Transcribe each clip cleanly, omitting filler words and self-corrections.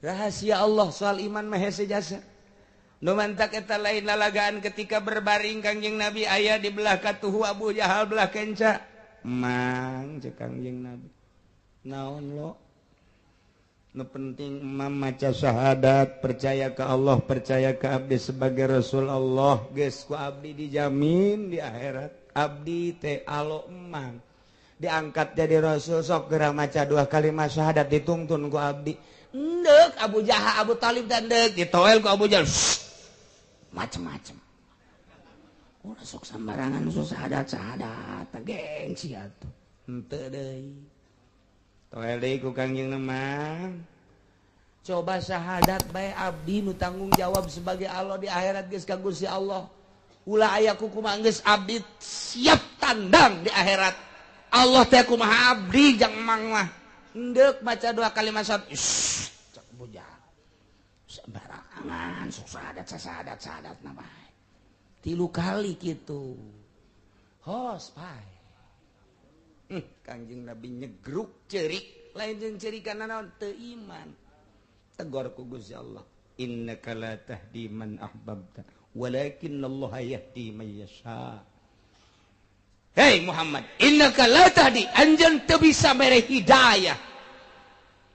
Rahasia Allah soal iman mah hese jasa. Nu mantak eta lain lalagaan ketika berbaring Kangjeng Nabi aya di belah katuhu Abu Jahal belah kenca. Mang cek Kangjeng Nabi. Naon lo? Nu penting imam maca syahadat, percaya ke Allah, percaya ke abdi sebagai Rasul Allah. Geus ku abdi dijamin di akhirat. Abdi teh alo emang. Diangkat jadi Rasul sok geura maca 2 kalimat syahadat ditungtun ku abdi. Endek Abu Jahal, Abu Talib dan dek ditoel ku Abu Jahal. Macem-macem. Udah sok sembarangan susah syahadat, gengsi atuh. Henteu deui. Toel deui ku Kangjeng Nemang. Coba syahadat bae abdi nu tanggung jawab sebagai Allah di akhirat geus ka Gusti Allah. Ulah aya kumaha geus abdi siap tandang di akhirat. Allah teh kumaha abdi jang mang mah. Endek maca 2 kalimat syahadat. Cak bujang. Sembarangan sok syahadat na bae. 3 kali kitu. Hos bae. Kangjeng Nabi nyegruk ceurik, lain jeung ceurikan naon teu iman. Tegor ku Gusti Allah. Innaka la tahdi man ahbabta, walakinnallaha yahdi man yasha. Hei Muhammad, innaka la tahdi, anjeun teu bisa mere hidayah.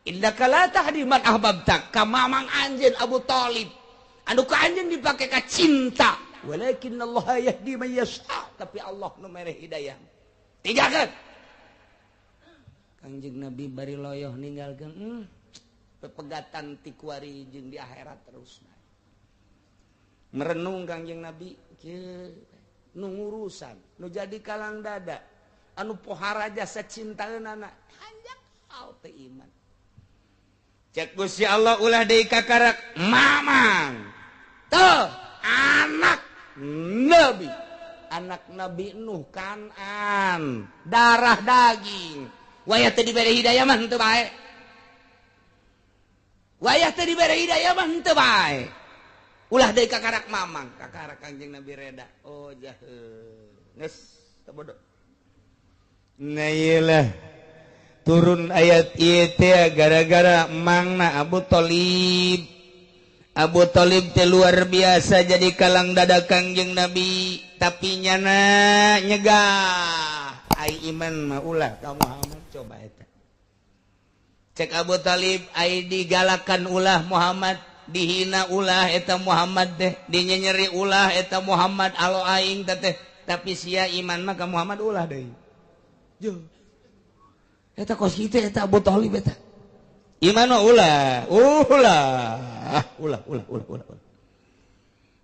Innaka la tahdi man ahbabta, ka mamang anjeun Abu Thalib. Anu ka anjeun dipake ka cinta. Walakinnallaha yahdi man yasha, tapi Allah nu mere hidayah. Tigakeun. Kangjeng Nabi bari loyoh ninggalkeun pepegatan ti kuari jeung di akhirat terus. Merenung Kangjeng Nabi nu ngurusan, nu jadi kalang dada, anu pohara jasa cintaeunana, hanjak hal teu iman. Cek Gusti Allah ulah deui kakarak mamang. Tuh, anak Nabi Nuh Kan'an, darah daging. Wayah teu dibere hidayah mah henteu bae. Wayah teu dibere hidayah mah henteu bae. Ulah deui kakarak mamang, kakarak Kangjeng Nabi reda. Oh jaheuh. Geus teu bodoh. Nah ieulah turun ayat ieu teh gara-gara emangna Abu Thalib. Abu Thalib teh luar biasa jadi kalang dada Kangjeng Nabi, tapi nyana nyegah. Ai iman mah ulah ka Muhammad coba eta. Cek Abu Thalib ai digalakan ulah Muhammad, dihina ulah eta Muhammad teh, dinyeri ulah eta Muhammad alo aing teh, tapi sia iman mah ka Muhammad ulah deui. Jo. Eta kos kitu eta Abu Thalib eta. Iman mah ulah.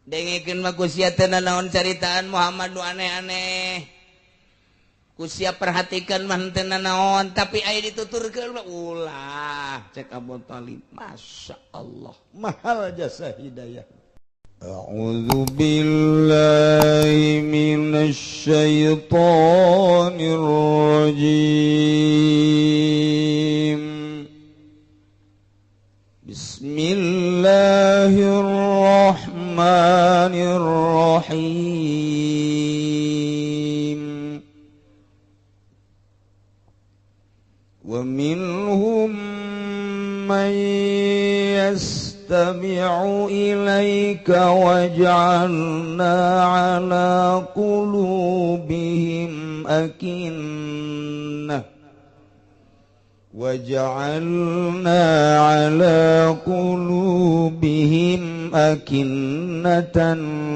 Dengekeun mah ku sia teh naon caritaan Muhammad nu aneh-aneh. Ku sia perhatikan mah teu naon, tapi aya dituturkeun mah ulah. Cek Abu Thalib, masya Allah, mahal jasa hidayah. A'udzu billahi minasy syaithanir rajim. Bismillahirrahmanirrahim. Wa minhum man yastami'u ilaika waj'alna 'ala qulubihim akinnah وَجَعَلْنَا عَلَى قُلُوبِهِمْ أَكِنَّةً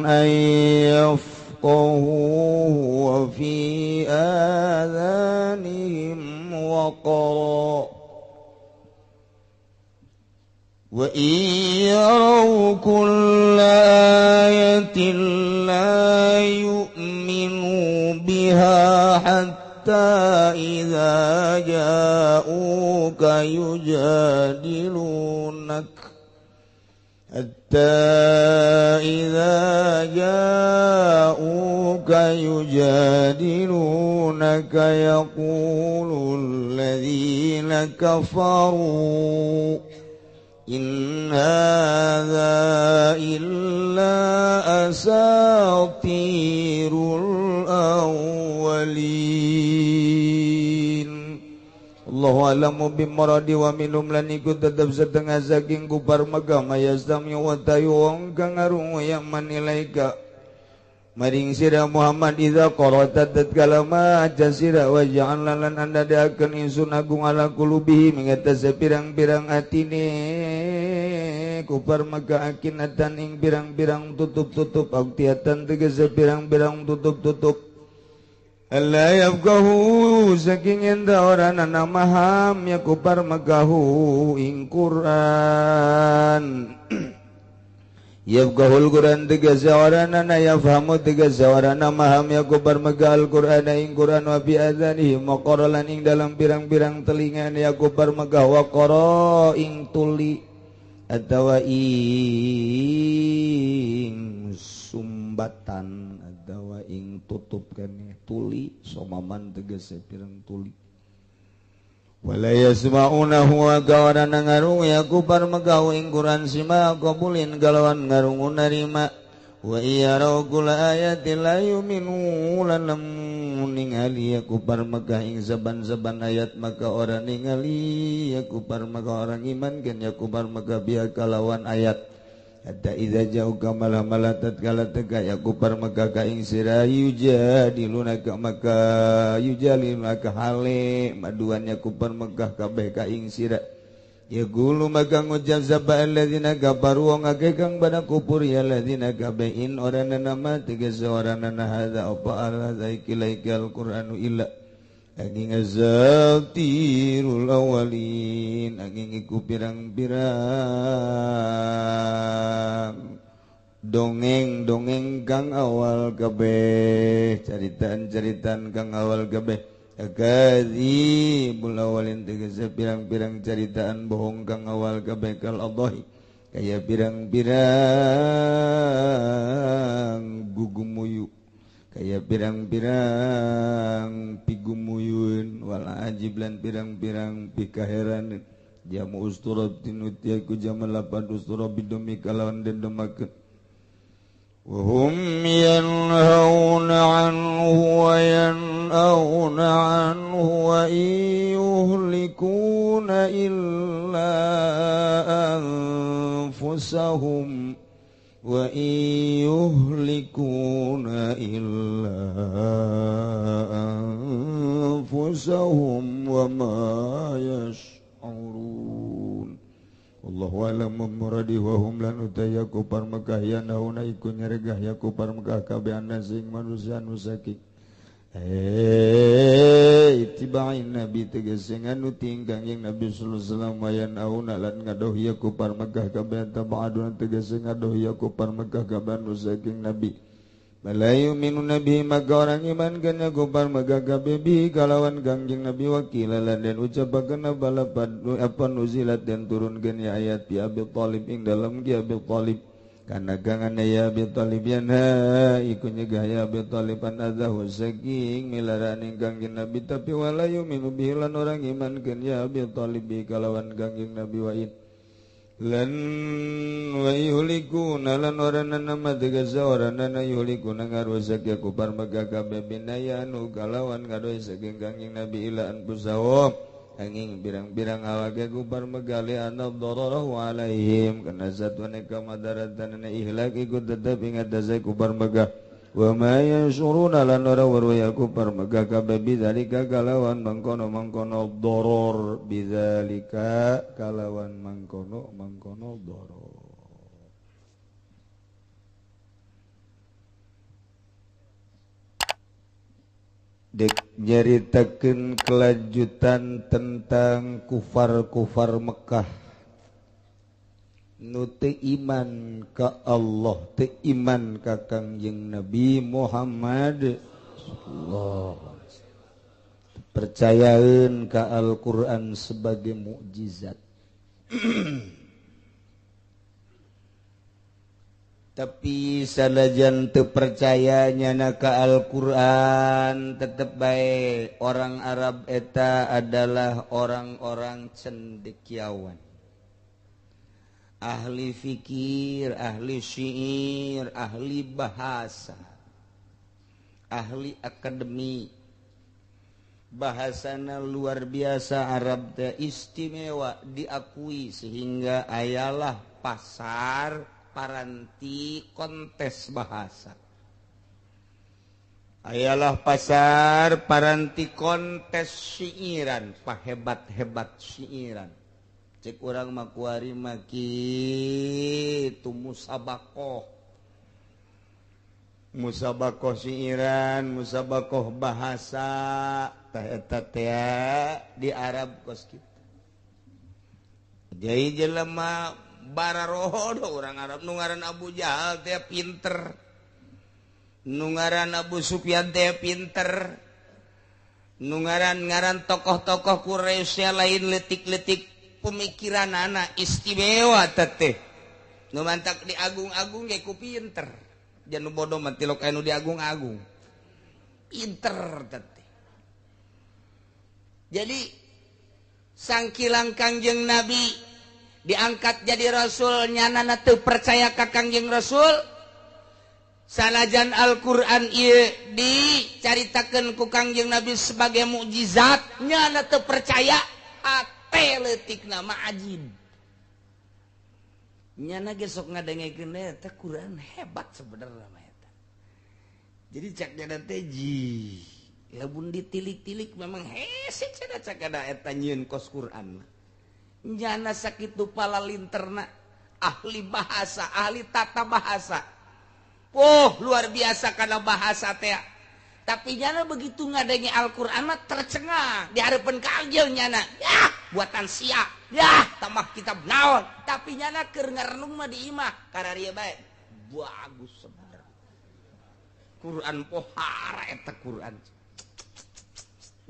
أَن يَفْقَهُوهُ وَفِي آذَانِهِمْ وَقْرًا وَإِن يَرَوْا كُلَّ آيَةٍ لَّا يُؤْمِنُوا بِهَا حَتَّىٰ إذا جاءوك يجادلونك يقول الذين كفروا إن هذا إلا أساطير الأولين Allahu a'lamu bimaradi wa minum lan iku tetep setengah saking kupar Mekah mayastam wa tayuang kang ngarung yang manilaika maring sira Muhammad idza qara'ta tatkala maca sira wa ja'alna lan anda daakeun insun agung ala qulubihi mengatasi pirang-pirang atine kupar Mekah akinatan ing pirang-pirang tutup-tutup autiatan tegese pirang-pirang tutup-tutup Allah yafqahu saking enda orana namaham ya kupar magahu ing Quran yafqahul Quran tegese orana na yafhamu tegese orana maham ya kupar magal Quran ing Quran wa bi adzanihi maqaralan ing dalam pirang-pirang telinga ya kupar magah wa qara ing tuli atawa ing sumbatan atawa ing tutup kene tuli somaman tegese pirang tuli wala yasma'unahu wa gawana ngarung ya kupar magaw ing Quran sima qabulin galawan ngarung narima wa iyarau kula ayatin la yuminu lanam ningali ya kupar magah ing saban-saban ayat maka orang ningali ya kupar magah orang iman kan ya kupar magah biya kalawan ayat hatta idza ja'u kamala malatat kala tega ya kupar maka ka ing sira yujadiluna ka maka yujaliluna ka hale maduan ya kupar maka kabeh ka ing sira ya gulu maka ngucap sapa alladzina kafaru ngake kang bana kupur ya alladzina kabein orana nama tiga seorang nana hadza apa ala zaikilaikal qur'anu illa angin azatirul awalin angin iku pirang-pirang dongeng-dongeng kang awal kabeh caritaan-caritaan kang awal kabeh akadzibul awalin tegese pirang-pirang caritaan bohong kang awal kabeh kal Allahi kaya pirang-pirang gugumuyu kaya pirang-pirang pigumuyun wala ajiblan pirang-pirang pikaheran jamu usturab tinutiaku jamal lapan usturab bidumi kalawan dendemakeun wa hum yanhauna anhu wa yan'auna anhu wa yuhlikuna illa anfusahum wa yuhlikuna illa anfusahum wa ma yash'urun Allahu a'lam muradi wa hum lan utaya kupar Mekah ya nauna iku nyeregah ya kupar Mekah kabehan sing manusia nu saking itibain nabi tegese nganuti ingkang yang Nabi sallallahu alaihi wasallam wayan auna lan ngadoh ya kupar Mekah kabehan tabaadun tegese ngadoh ya kupar Mekah kabehan nu saking nabi Malayu minu nabi maka orang iman kanya kupar maka kabebi kalawan kangjeng nabi wakilalan dan ucapakan balapad apa nuzilat dan turunkan ya ayat bi Abi Thalib ing dalam ki Abi Thalib karena gangan ya Abi Thalib yana iku nyegah ya Abi Thalib an adahu saking milaraan ing kangjeng nabi tapi walayu minu bihilan orang iman kanya Abi Thalib bi kalawan kangjeng nabi wain lan wa yuhlikuna lan orana nama tegasa orana na yuhlikuna ngarusak ya kupar maka kabeh binayanu kalawan ngadoy saking kangjeng nabi ila anfusahum angin birang-birang awake kupar megali ana dararahu alaihim kana satwane kamadaratan na ihlak iku tetep ing atase kupar mega wa ma yansuruna lan ora weruh ya kupar mega kabeh bidzalika kalawan mangkono doror bidzalika kalawan mangkono doror dek nyaritakeun kelanjutan tentang kufar-kufar Mekah nu teu iman ka Allah teu iman ka Kangjeng Nabi Muhammad sallallahu percayaeun ka Al-Qur'an sebagai mukjizat tapi sanajan teu percayanya na ka Al-Qur'an tetep bae orang Arab eta adalah orang-orang cendekiawan ahli fikir, ahli syair, ahli bahasa, ahli akademi, bahasana luar biasa Arab teh istimewa diakui sehingga ayalah pasar paranti kontes bahasa. Ayalah pasar paranti kontes siiran, pahebat-hebat siiran. Cek urang mah kuari maki tu musabakoh siiran, musabakoh bahasa tah eta teh di Arab kos kitu. Jadi jelema bararoho urang Arab nu ngaran Abu Jahal teh pinter. Nu ngaran Abu Sufyan teh pinter. Nu ngaran tokoh-tokoh Quraisy lain letik-letik pemikiran anak istimewa teh. Nu mantak diagung-agung ge ku pinter. Jangan bodoh mati lo kayak nu diagung-agung. Pinter teh. Jadi sangkilang Kangjeng Nabi diangkat jadi rasul nyanana teu percaya ka Kangjeng Rasul. Sanajan Al-Qur'an ieu dicaritakeun ku Kangjeng Nabi sebagai mukjizat, nyana teu percaya ate leutikna mah ajib. Nyana ge sok ngadengekeun eta Qur'an hebat sebenarnya mah eta. Jadi cak nyana teh ji, lamun ditilik-tilik memang hese cenah cak ada eta nyieun kos Qur'an mah. Nyana sakitu palalinterna ahli bahasa, ahli tata bahasa. Oh luar biasa karena bahasa teh. Tapi nyana begitu ngadengi Al-Qur'an mah tercengang di hareupeun Kangjeng nyana. Yah, buatan sia. Yah, tambah kitab naon. Tapi nyana keur ngarenung mah di imah kararieu bae. Bagus sebenarnya. Qur'an pohara eta Qur'an.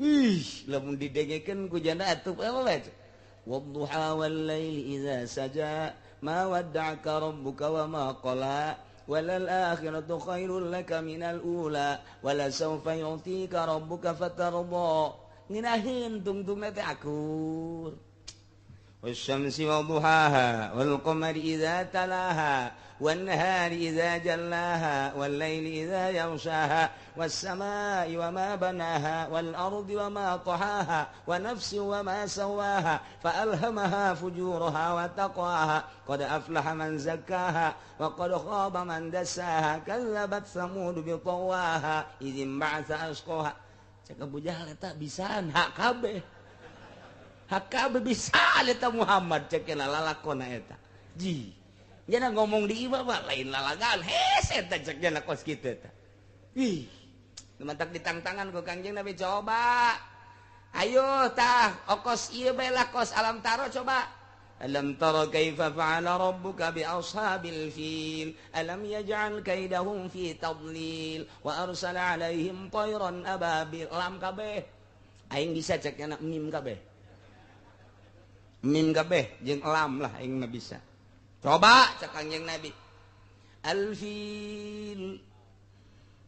Ih, lamun didengekeun ku janda atuh apa bae? Wadduha wal laili idza saja ma wadda'aka rabbuka wa ma qala. Walal akhiratu khairul laka minal ula wala sawfa yu'tika rabbuka fatarda. Nginahin tungtungna teh akur. Wasyamsi wadduhaha wal qamari idza talaha wan nahari idza jallaha wal laili idza yaghshaha was samai wama banaha wal ardi wama tahaha wa nafsin wama sawaha fa alhamaha fujuraha wa taqwaha qad aflaha man zakkaha wa qad khaba man dassaha kallabat samud bi tawaha idzin ba'atsa asqaha. Cek Abu Jahal eta bisaan hak kabeh. Hak kabeh bisa eta Muhammad cek lalakona eta. Ji. Jana ngomong di imah mah lain lalagaan. Hese eta cek jana kos kitu eta. Ih. Mantak ditangtangan ku Kangjeng Nabi coba. Ayo tah okos ieu bae lah kos alam taro coba. Alam tara kaifa fa'ala rabbuka bi ashabil fil alam yaj'al kaidahum fi tadlil wa arsala 'alaihim tayran ababil. Lam kabeh. Aing bisa cek anak mim kabeh. Mim kabeh jeung lam lah aing mah bisa. Coba cek Kangjeng Nabi. Al-fil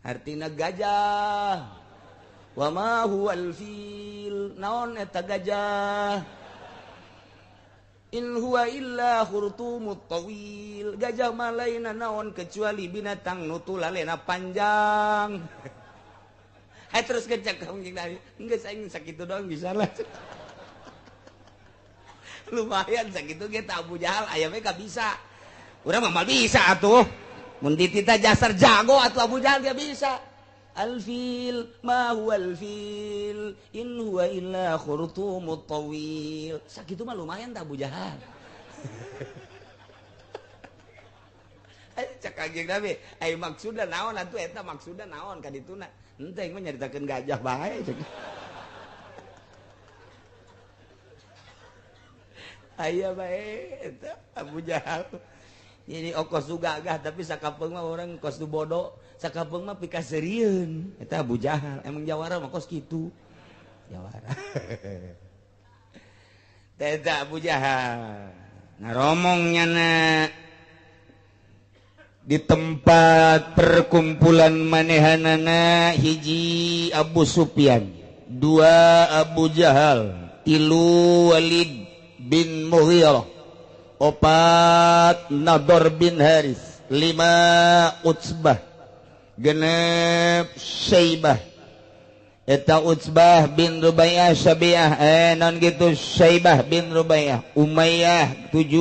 artina gajah. Wa ma huwal fil naon eta gajah? In huwa illa khurtumut tawil. Gajah mah lainna naon kecuali binatang nu tulalena panjang. Hai terus kecek Kangjeng Nabi. Geus aing sakitu doang bisa lah. Lumayan sakitu ge tah Abu Jahal aya we ka bisa. Urang mah bisa atuh. Mun ditita jasar jago atuh Abu Jahal ge bisa. Al-fil ma huwal fil in huwa illa khurtumut tawil. Sakitu mah lumayan tah Abu Jahal. Cak Kangjeng Nabi, ai maksudna naon atuh eta maksudna naon ka dituna? Henteu mah nyaritakeun gajah bae cek. Aya bae eta Abu Jahal. Jadi okos tu gagah tapi sakapeung mah orang kos tu bodoh, sakapeung mah pikaseurieun. Eta Abu Jahal. Emang jawara mah kos kitu. Jawara. Eta Abu Jahal. Ngaromongnya di tempat perkumpulan manehanana hiji Abu Sufyan, dua Abu Jahal, tilu Walid bin Mughirah, opat Nador bin Haris, lima Utsbah, genep Syaibah, eta Utsbah bin Rubaiyah Syabiah non gitu Syaibah bin Rubaiyah Umayyah 7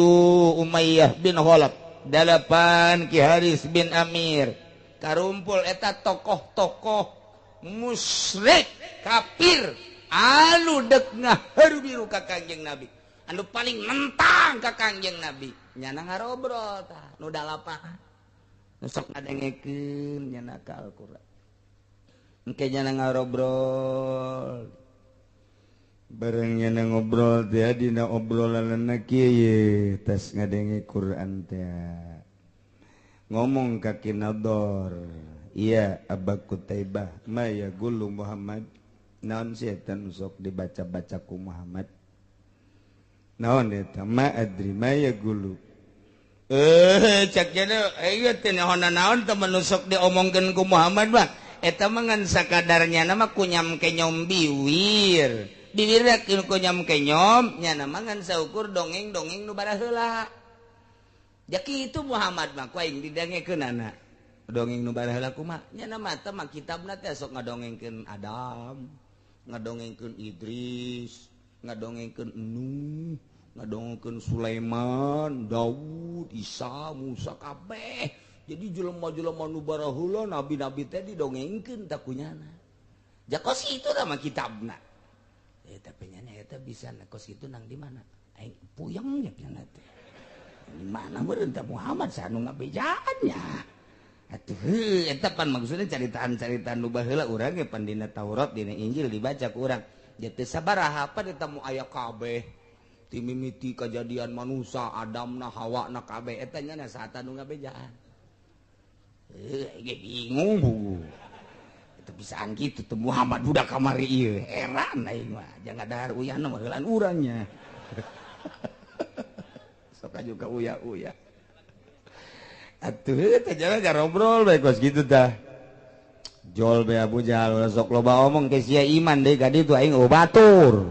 Umayyah bin Khalaf 8 Ki Haris bin Amir karumpul eta tokoh-tokoh musyrik kafir anu dek ngaharu biru ka Kangjeng Nabi anu paling mentang ka Kangjeng Nabi nyana ngarobrol tah nu dalapan nu sok ngadengekeun nyana ka Al-Qur'an nyana ngarobrol bareng nyana ngobrol teh dina obrolanna kieu ye tas ngadenge Quran teh ngomong ka Kinador iya Aba Kutaibah maya gulu Muhammad naon sih eta nu sok dibaca-baca ku Muhammad naon eta ma adri maya gulu cak cenah ieu teh naon temen nu sok diomongkeun ku Muhammad mah eta mah ngan sakadarnya nama kunyam kenyom biwir rek kunyam kenyom nya nama ngan saukur dongeng-dongeng nu bara heula ya kitu Muhammad mah ku aing didengekeunana dongeng nu bara heula kumaha nya nama teh mah kitabna teh sok ngadongengkeun Adam ngadongengkeun Idris ngadongengkeun Nuh ngadongengkeun Sulaiman Daud Isa Musa kabeh jadi jelema-jelema nu bara heula nabi-nabi teh didongengkeun ta kunyana. Jakos itu mah kitabna. Tapi nya eta bisa kos itu nang di mana? Aing puyeng nya nya teh. Di mana meureun teh Muhammad sanu ngabejaannya. Atuh eta pan maksudna caritaan-caritaan nu baheula urang ge pan dina Taurat dina Injil dibaca ku urang. Ya teu sabaraha apa eta mu aya kabeh. Ti mimiti kejadian manusia Adamna Hawana kabeh eta nya saata nu ngabejaan. Bingung bu itu bisaan gitu tuh Muhammad budak kamari ieu heran aing mah jangan dahar uyana mah heulan urangnya sok juga uya-uya atuh teh jalan ngarobrol bae kos gitu tah jol be Abu Jahal sok loba omong ke sia iman deui ka ditu aing batur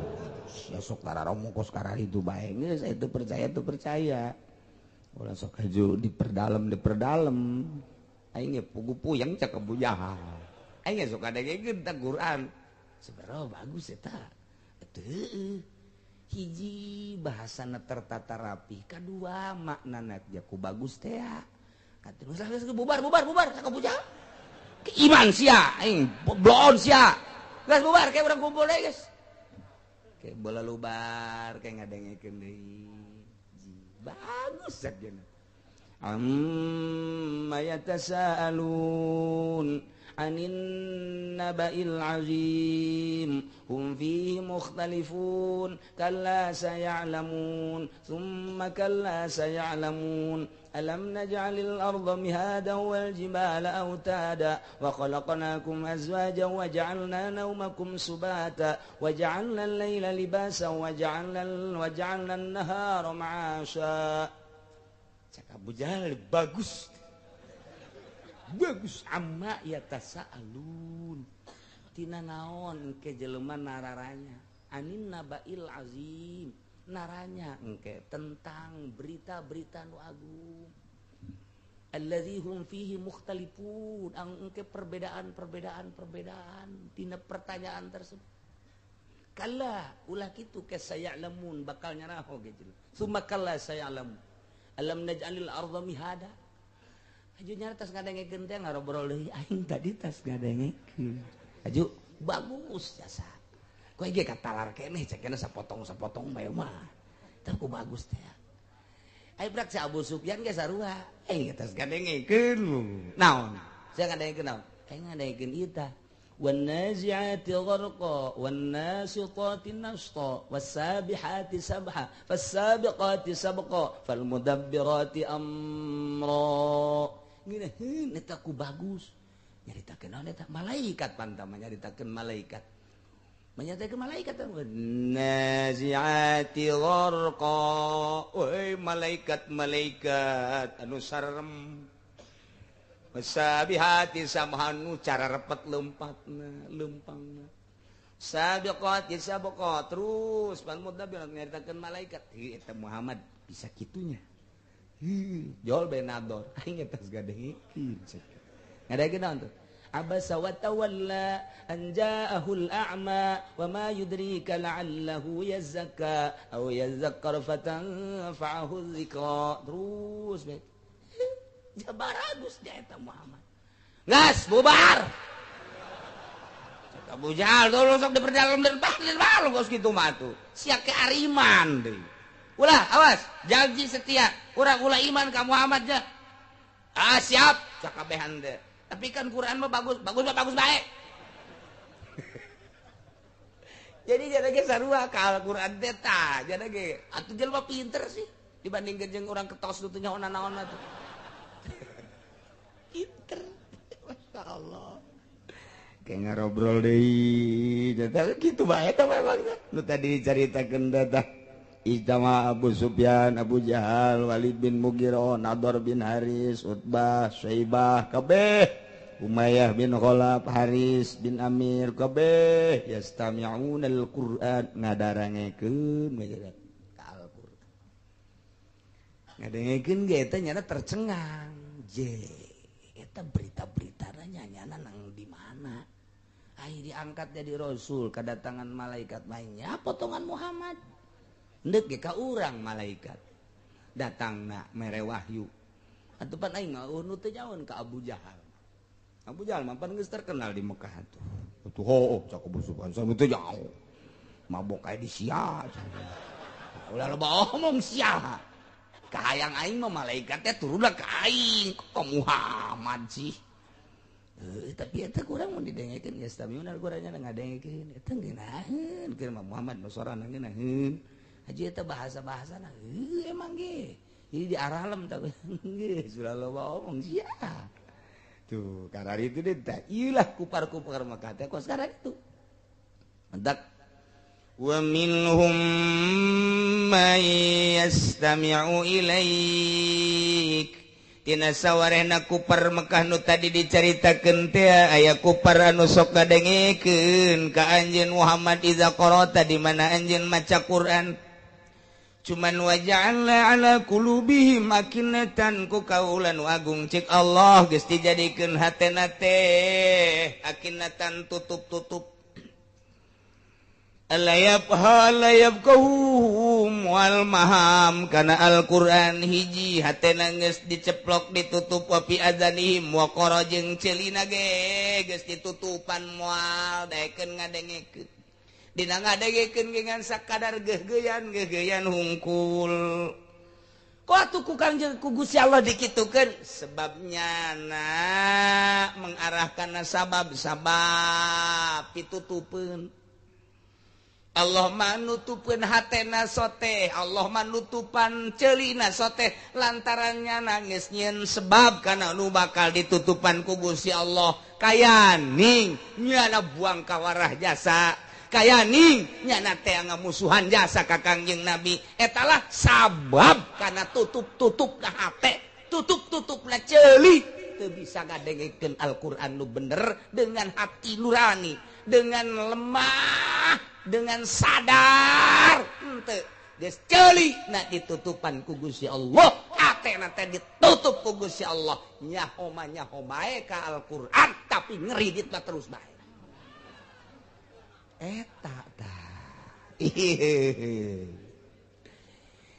ya sok tararomong kos karari itu bae geus itu percaya ulah sok haju diperdalam aing ge pugu-puyeng cak Abu Jahal aing ge sok ngadengekeun ta Quran seberapa bagus eta atuh hiji bahasana tertata rapi kadua maknana teh ku bagus teh atuh geus bubar cak Abu Jahal iman sia aing bloon sia geus bubar ke urang kumpul deui geus ke bola lubar ke ngadengekeun deui bagus sajeuna amma yatasaalun anin naba'il azim hum fihi mukhtalifun kalla saya'lamun thumma kalla saya'lamun alam naj'alil arda mihadan wal jibala awtada wa khalaqnakum azwajan wa ja'alna nawmakum subata wa ja'alna al-layla libasan wa ja'alna an-nahara ma'asha cak Abu Jahal bagus amma yatasaalun tina naon engke jelema nararanya anin nabail azim naranya engke tentang berita-berita nu agung allazi hum fihi mukhtalifun engke perbedaan tina pertanyaan tersebut kalla ulah kitu ke sayalamun bakal nyaraho gitu summa kalla sayalamun alam naj'alil arda mihada aju nyara tas ngadengekeun teh ngarobrol deui aing tadi tas ngadengekeun aju bagus jasa ku ge katalar keneh cek keneh sapotong bae mah teu ku bagus teh ai brak si Abu Sufyan ge sarua aing tas ngadengekeun naon saya ngadengekeun naon aing ngadengekeun ieu tah والنازعات غرقا والناشطات نشطا والسابحات سبحا فالسابقات سبقا فالمدبرات أمرا ngeunaheun eta ku bagus nyaritakeun naon eta malaikat pantama nyaritakeun malaikat menyatakeun malaikat naziati gharqa woi malaikat anu sarem sabihati samhanu cara repet lempangna sabiqati sabqa terus pan mudabir nyaritakeun malaikat eta Muhammad bisa kitunya jol benador aing eta gadengkeun ngadengeun naon tuh abasa wa tawalla an ja'ahul a'ma wa ma yudrika la'allahu yazakka aw yazakkar fatanfa'ahu dzikra. Terus jabaragus dia eta Muhammad. Gas bubar. Abu Jahal tuh sok diperdalam dan balu geus kitu mah tuh. Sia ke ariman deui. Ulah awas, janji setia. Urang ulah iman ka Muhammad ja. Ah siap sakabehan teh. Tapi kan Quran mah bagus baik. Jadi jadi ge sarua ka Al-Qur'an teh tah, jadi ge atuh jelema pinter sih dibandingkeun jeung urang ketos teu nyaho naon mah tuh. Pinter. Masyaallah. Kayak ngarobrol deui, tapi kitu bae tah memang. Nu tadi dicaritakeun tah Ijtama Abu Sufyan, Abu Jahal, Walid bin Mughirah, Nadhr bin Haris, Utbah, Syaibah, kabeh Umayyah bin Khalaf, Haris bin Amir, kabeh yastami'una al-Qur'an ngadarangekeun Al-Qur'an. Ngadengekeun ge eta nyana tercengang. Eta berita-berita nyanyana nang di mana? Diangkat jadi rasul, kedatangan malaikat mainnya potongan Muhammad ndek ge ka urang malaikat datangna mere wahyu atupan aing mah nu teu nyaon ka Abu Jahal mah pan geus terkenal di Mekah atuh hooh cak Abu Sufyan sanu teu nyaho mabok kae di sia ulah loba omong sia kahayang aing mah malaikat teh turunna ka aing ka Muhammad sih. Tapi eta kurang mun didengekeun ya stamiun Al-Qur'annya ngadengekeun eta ngeunaheun keur Muhammad nu sorana ngeunaheun haji eta bahasa-bahasana emang ge jadi diaralem tah ge surah loba omong sia tuh karena itu deh tah ieulah kupar-kupar Makkah teh kos sekarang itu mentak wa minhum may yastami'u ilaik tina sawarehna kupar Mekah nu tadi dicaritakeun teh aya kupar anu sok ngadengekeun ka anjeun Muhammad iza qara'ta di mana anjeun maca Quran cuman waja'alna ala qulubihim akinnatan ku kaula nu agung cik Allah geus dijadikeun hatena teh akinnatan tutup-tutup alayabhum wal maham kana Al-Qur'an hiji hatena geus diceplok ditutup wa fi adzanihim wa qara jeung ceulina ge geus ditutupan moal daekeun ngadengekeun dina ngadengekeun ge ngan sakadar geugeuyan hungkul ku atuh ku Kangjeng ku Gusti Allah dikitukeun sebabnya mengarahkan sabab pitutupeun Allah manutupan hatena soteh Allah manutupan celina soteh lantarannya nangis nyen sebab karena nu bakal ditutupan ku Gusti Allah kaya ning nyana buang kawarah jasa kaya ning nyana teh ngamusuhan jasa ka Kangjeng Nabi etalah sabab karena tutup-tutup na hate tutup-tutup na ceuli teu bisa ngadengekeun Al-Qur'an nu bener dengan hati nurani dengan lemah dengan sadar henteu geus ceuli na ditutupan ku Gusti Allah atena teh ditutup ku Gusti Allah nyaho bae ka Al-Qur'an tapi ngeridit mah terus bae eta tah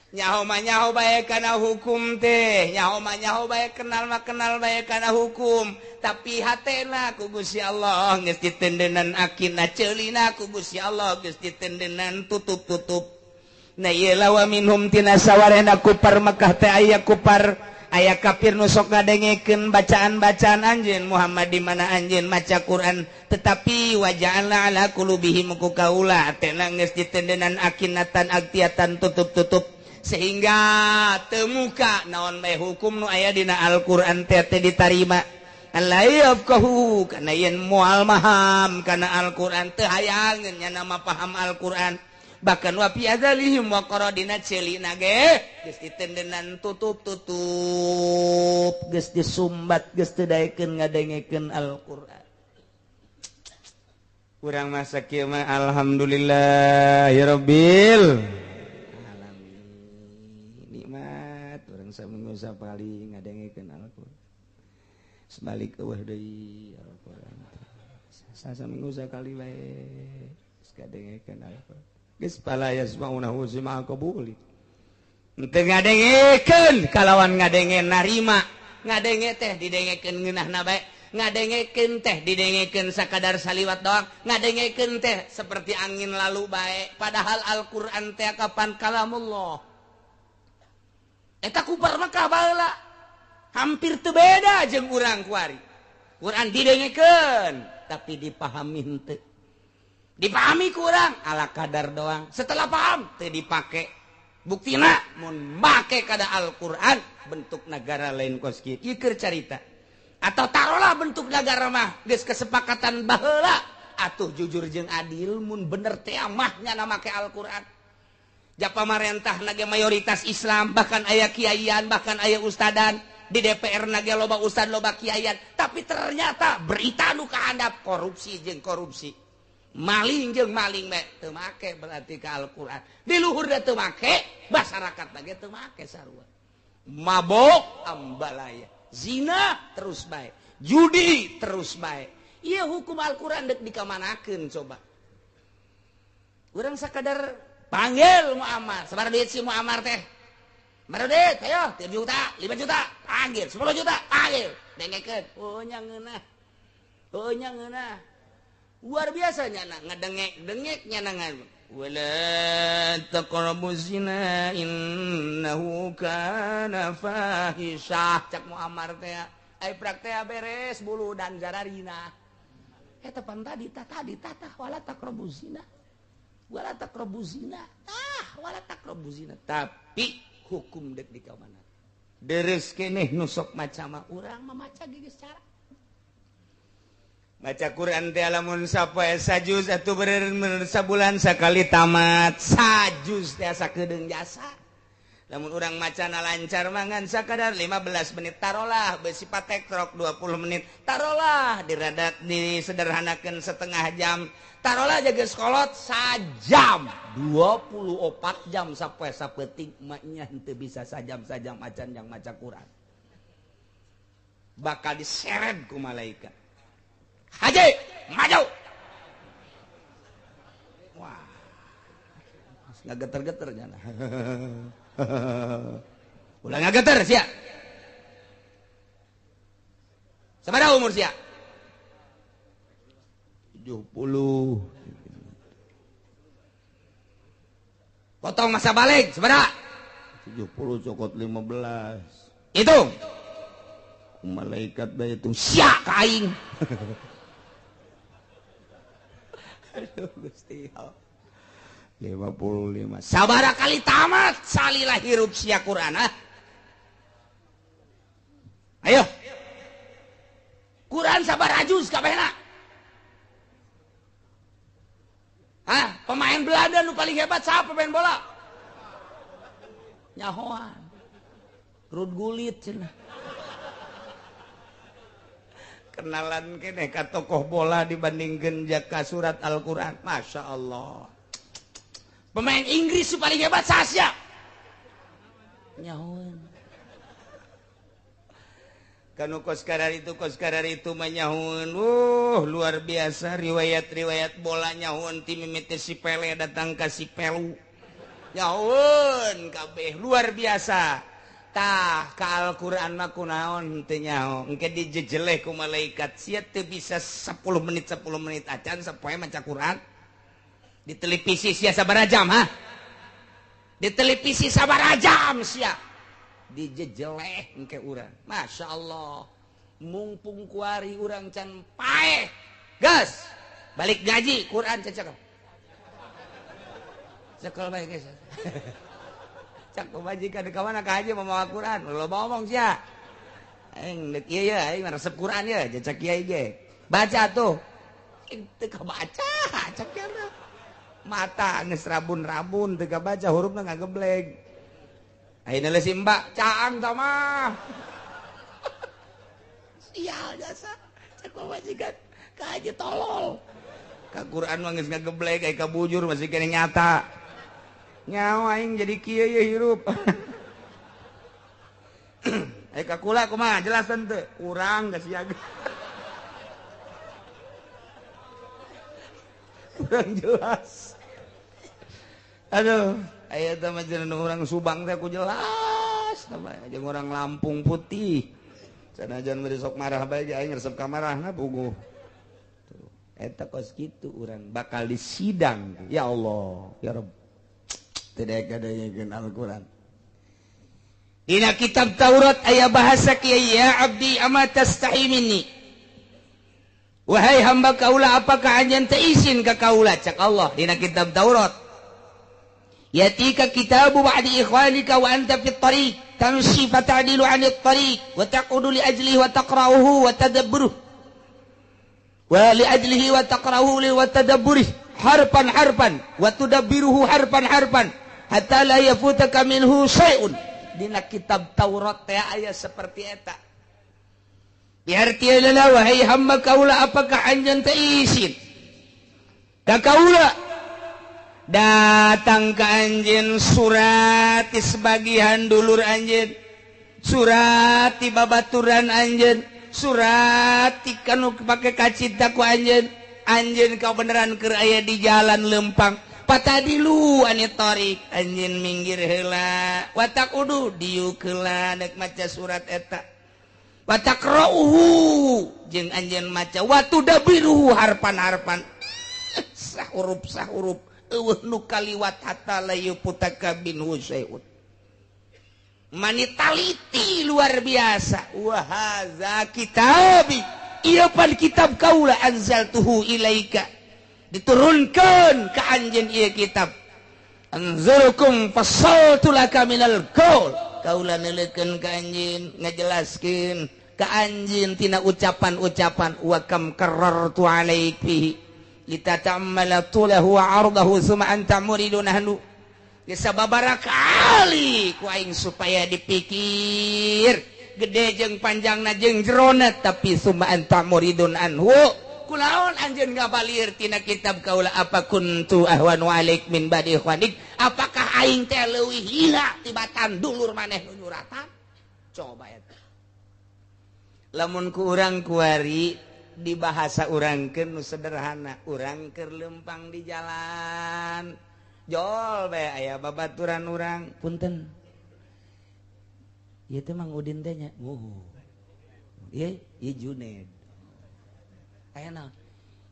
nyaho bae kana hukum teh nyaho bae kenal bae kana hukum tapi hatena ku Gusti Allah geus ditendenan akina ceulina ku Gusti Allah geus ditendenan tutup-tutup na ieu lawa minhum tina sawarehna kupar Mekah teh aya kupar aya kafir nu sok ngadengekeun bacaan-bacaan anjeun Muhammad di mana anjeun maca Quran tetapi waja'alna ala qulubihim ku kaula atena geus ditendenan akinatan aktiatan tutup-tutup sehingga temuka naon bae hukum nu aya dina Al-Qur'an teh ditarima alayafqahu kana yen moal maham kana Al-Qur'an teu hayangeun nya nama paham Al-Qur'an bahkan wa fi adzalihim wa qaradina celina ge geus ditendenan tutup-tutup geus disumbat geus teu daekeun ngadengekeun Al-Qur'an urang masa kieu mah alhamdulillahirabbil saminggu sapali ngadengekeun Al-Qur'an sebalik eueuh deui Al-Qur'an saminggu sakali bae ngadengekeun Al-Qur'an geus pala yasmaunahu sima'a qabuli teu ngadengekeun kalawan ngadenge narima ngadenge teh didengekeun ngeunahna bae ngadengekeun teh didengekeun sakadar saliwat doang ngadengekeun teh seperti angin lalu bae padahal Al-Qur'an teh kapan kalamullah eta kupar mah baheula hampir teu beda jeung urang kuari Quran didengekeun tapi dipahami henteu dipahami ku urang ala kadar doang setelah paham teu dipake buktina mun make kada Al-Qur'an bentuk negara lain kos kieu ieu keur carita atau taruhlah bentuk negara mah geus kesepakatan baheula atuh jujur jeung adil mun bener teh mah nyana make Al-Qur'an ja pamarentah nage mayoritas Islam bahkan aya kiaian bahkan aya ustadan di DPR nage loba ustad loba kiaian tapi ternyata berita nu kahandap korupsi jeung korupsi maling jeung maling bae teu make berarti ka Al-Qur'an di luhur da teu make masyarakat nage teu make sarua mabok ambalaya zina terus bae judi terus bae ieu hukum Al-Qur'an deuk dikamanakeun coba urang sakadar panggil Muammar sabar duit si Muammar teh baru duit ayo 3 juta 5 juta panggil 10 juta panggil dengekeun oh nya ngeunah luar biasa nyana ngadengek nyana wala taqrabu zina innahu kana fahisyah cak Muammar teh ai praktek beres bulu dan jararina eta pan tadi tata wala taqrabu zina wala taqrabu zina wala taqrabu zina tapi hukum dek di kamana deres keneh nu sok maca mah urang mah maca geus cara maca Quran teh lamun sapoe sajuz atuh bener sabulan sakali tamat sajuz teh asa kedeung jasa lamun urang macana lancar mangan sakadar 15 menit tarolah besi patekrok 20 menit tarolah diradat disederhanakeun setengah jam tarolah jaga sekolot sajam 24 jam sampai sapeting maknya henteu bisa sajam acan yang maca Quran bakal diseret ku malaikat haji maju wah ngageter-geter jana ulah ngageter sia sabaraha umur sia 70 potong masa balik sabaraha 70 cokot 15 hitung malaikat bae itu sia ka aing aduh Gusti 55 sabaraha kali tamat salilah hirup sia Quran ayo Quran sabaraha juz kabehna pemain Belanda nu paling hebat siapa pemain bola? Nyahoan. Rud Gullit cenah. Kenalan keneh ka tokoh bola dibandingkeun ka surat Al-Qur'an. Masya Allah. Pemain Inggris nu paling hebat saha? Nyahoan. Kanu koskarar itu menyahun luar biasa riwayat bola nyahun tim mimiti si Pele datang ke si Pelu nyahun kabeh luar biasa tah ka Al-Qur'an mah kunaon teu nyaho engke dijejeleh ku malaikat sia teu bisa 10 menit acan sapoe maca Quran di televisi sia sabaraha jam di televisi sabaraha jam sia dijejeleh engke urang Masya Allah mumpung kuari urang can paeh gas balik ngaji Quran cekal bae geus cak majikan di kawana ka haji mau Quran lo ngomong sia aing deuk ieu ya aing resep Quran ya cak kiai ge baca tuh teu kabaca cak kieu mata geus rabun-rabun teu kabaca hurufna ngageblek ayeuna le si Mbak caang tah mah. Sial jasa. Cek majikan ka aja tolol. Ka Quran mah geus ngageblek aya kabujur masih kene nyata. Nyaho aing jadi kieu ye hirup. Kakula kumaha jelasan teu urang geus siaga urang jelas aduh aya teh mah jenengan urang Subang teh ku jelas namanya jeung urang Lampung Putih sanajan mah sok marah bae aing resep ka marahna puguh eta kos kitu urang bakal disidang ya Allah ya Rabb teu daek-daekeun Al-Qur'an. Dina kitab Taurat aya bahasa kieu ya abdi ama tastahi minni. Wahai hamba kaula apakah anjeun teu izin ka kaula cak Allah dina kitab Taurat. Yatika kitabu ba'di ikhwanika wa anta fit tariq tamshi fata'dilu 'anil tariq wa taqudu li ajlihi wa taqra'uhu wa tadabburuh. Wa li ajlihi wa taqra'uhu wa tadabburuh harpan wa tudabbiruhu harpan hatta la yafutaka minhu syai'un. Dina kitab Taurat teh aya seperti eta. Biartiana wahai hamba kaula apakah anjeun teu izin ka kaula datang ka anjeun surat ti sebagian dulur anjeun, surat ti babaturan anjeun, surat ti kanu pake kacita ku anjeun, anjeun kabeneran keur aya di jalan lempang. Patadilu anu tarik anjeun minggir heula watakudu diuk heula dek maca surat eta watakrauhu jeung anjeun maca watudabiruhu harpan sahuruf eueuh nu kaliwat hatta layu putaka binhu syai'un manitaliti luar biasa wa hadza kitabi ieu pan kitab kaula anzaltuhu ilaika diturunkan ke anjeun ieu kitab anzalukum fasaltu laka minal qaul kaula neuleukeun ka anjeun ngajelaskeun ka anjeun tina ucapan-ucapan wa kam karartu alaik fihi litata'ammala tulahu wa 'ardahu summa anta muridun ahnu sababaraha kali ku aing supaya dipikir gede jeung panjangna jeung jerona tapi summa anta muridun anhu kunaon anjeun ngabalir tina kitab kaula apa kuntu ahwanu alaik min badi ikhwanik apakah aing teh leuwih hina tibatan dulur maneh nu nyuratan coba eta lamun ku urang kuari di bahasa urangkeun nu sederhana urang keur lempang di jalan jol bae aya babaturan urang punten ieu teh Mang Udin teh nya ieu Junaid aya naon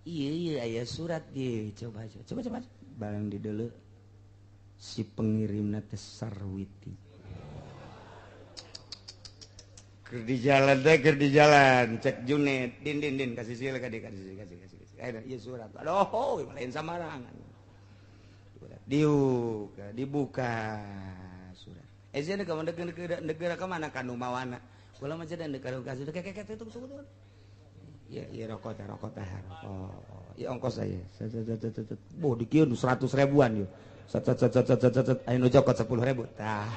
ieu aya surat ieu coba barang di deuleu si pengirimna teh Sarwiti keur di jalan cek Junaid din kasih sila ka kasih aya ieu surat aduh lain samarangan dibuka surat ejana ka negara ka mana ka nu mawana kula mah jadi negara ka tunggu ya rokok teh oh ya ongkos saya boh dikieun 100 ribuan yeuh aya nu cokot 10.000 tah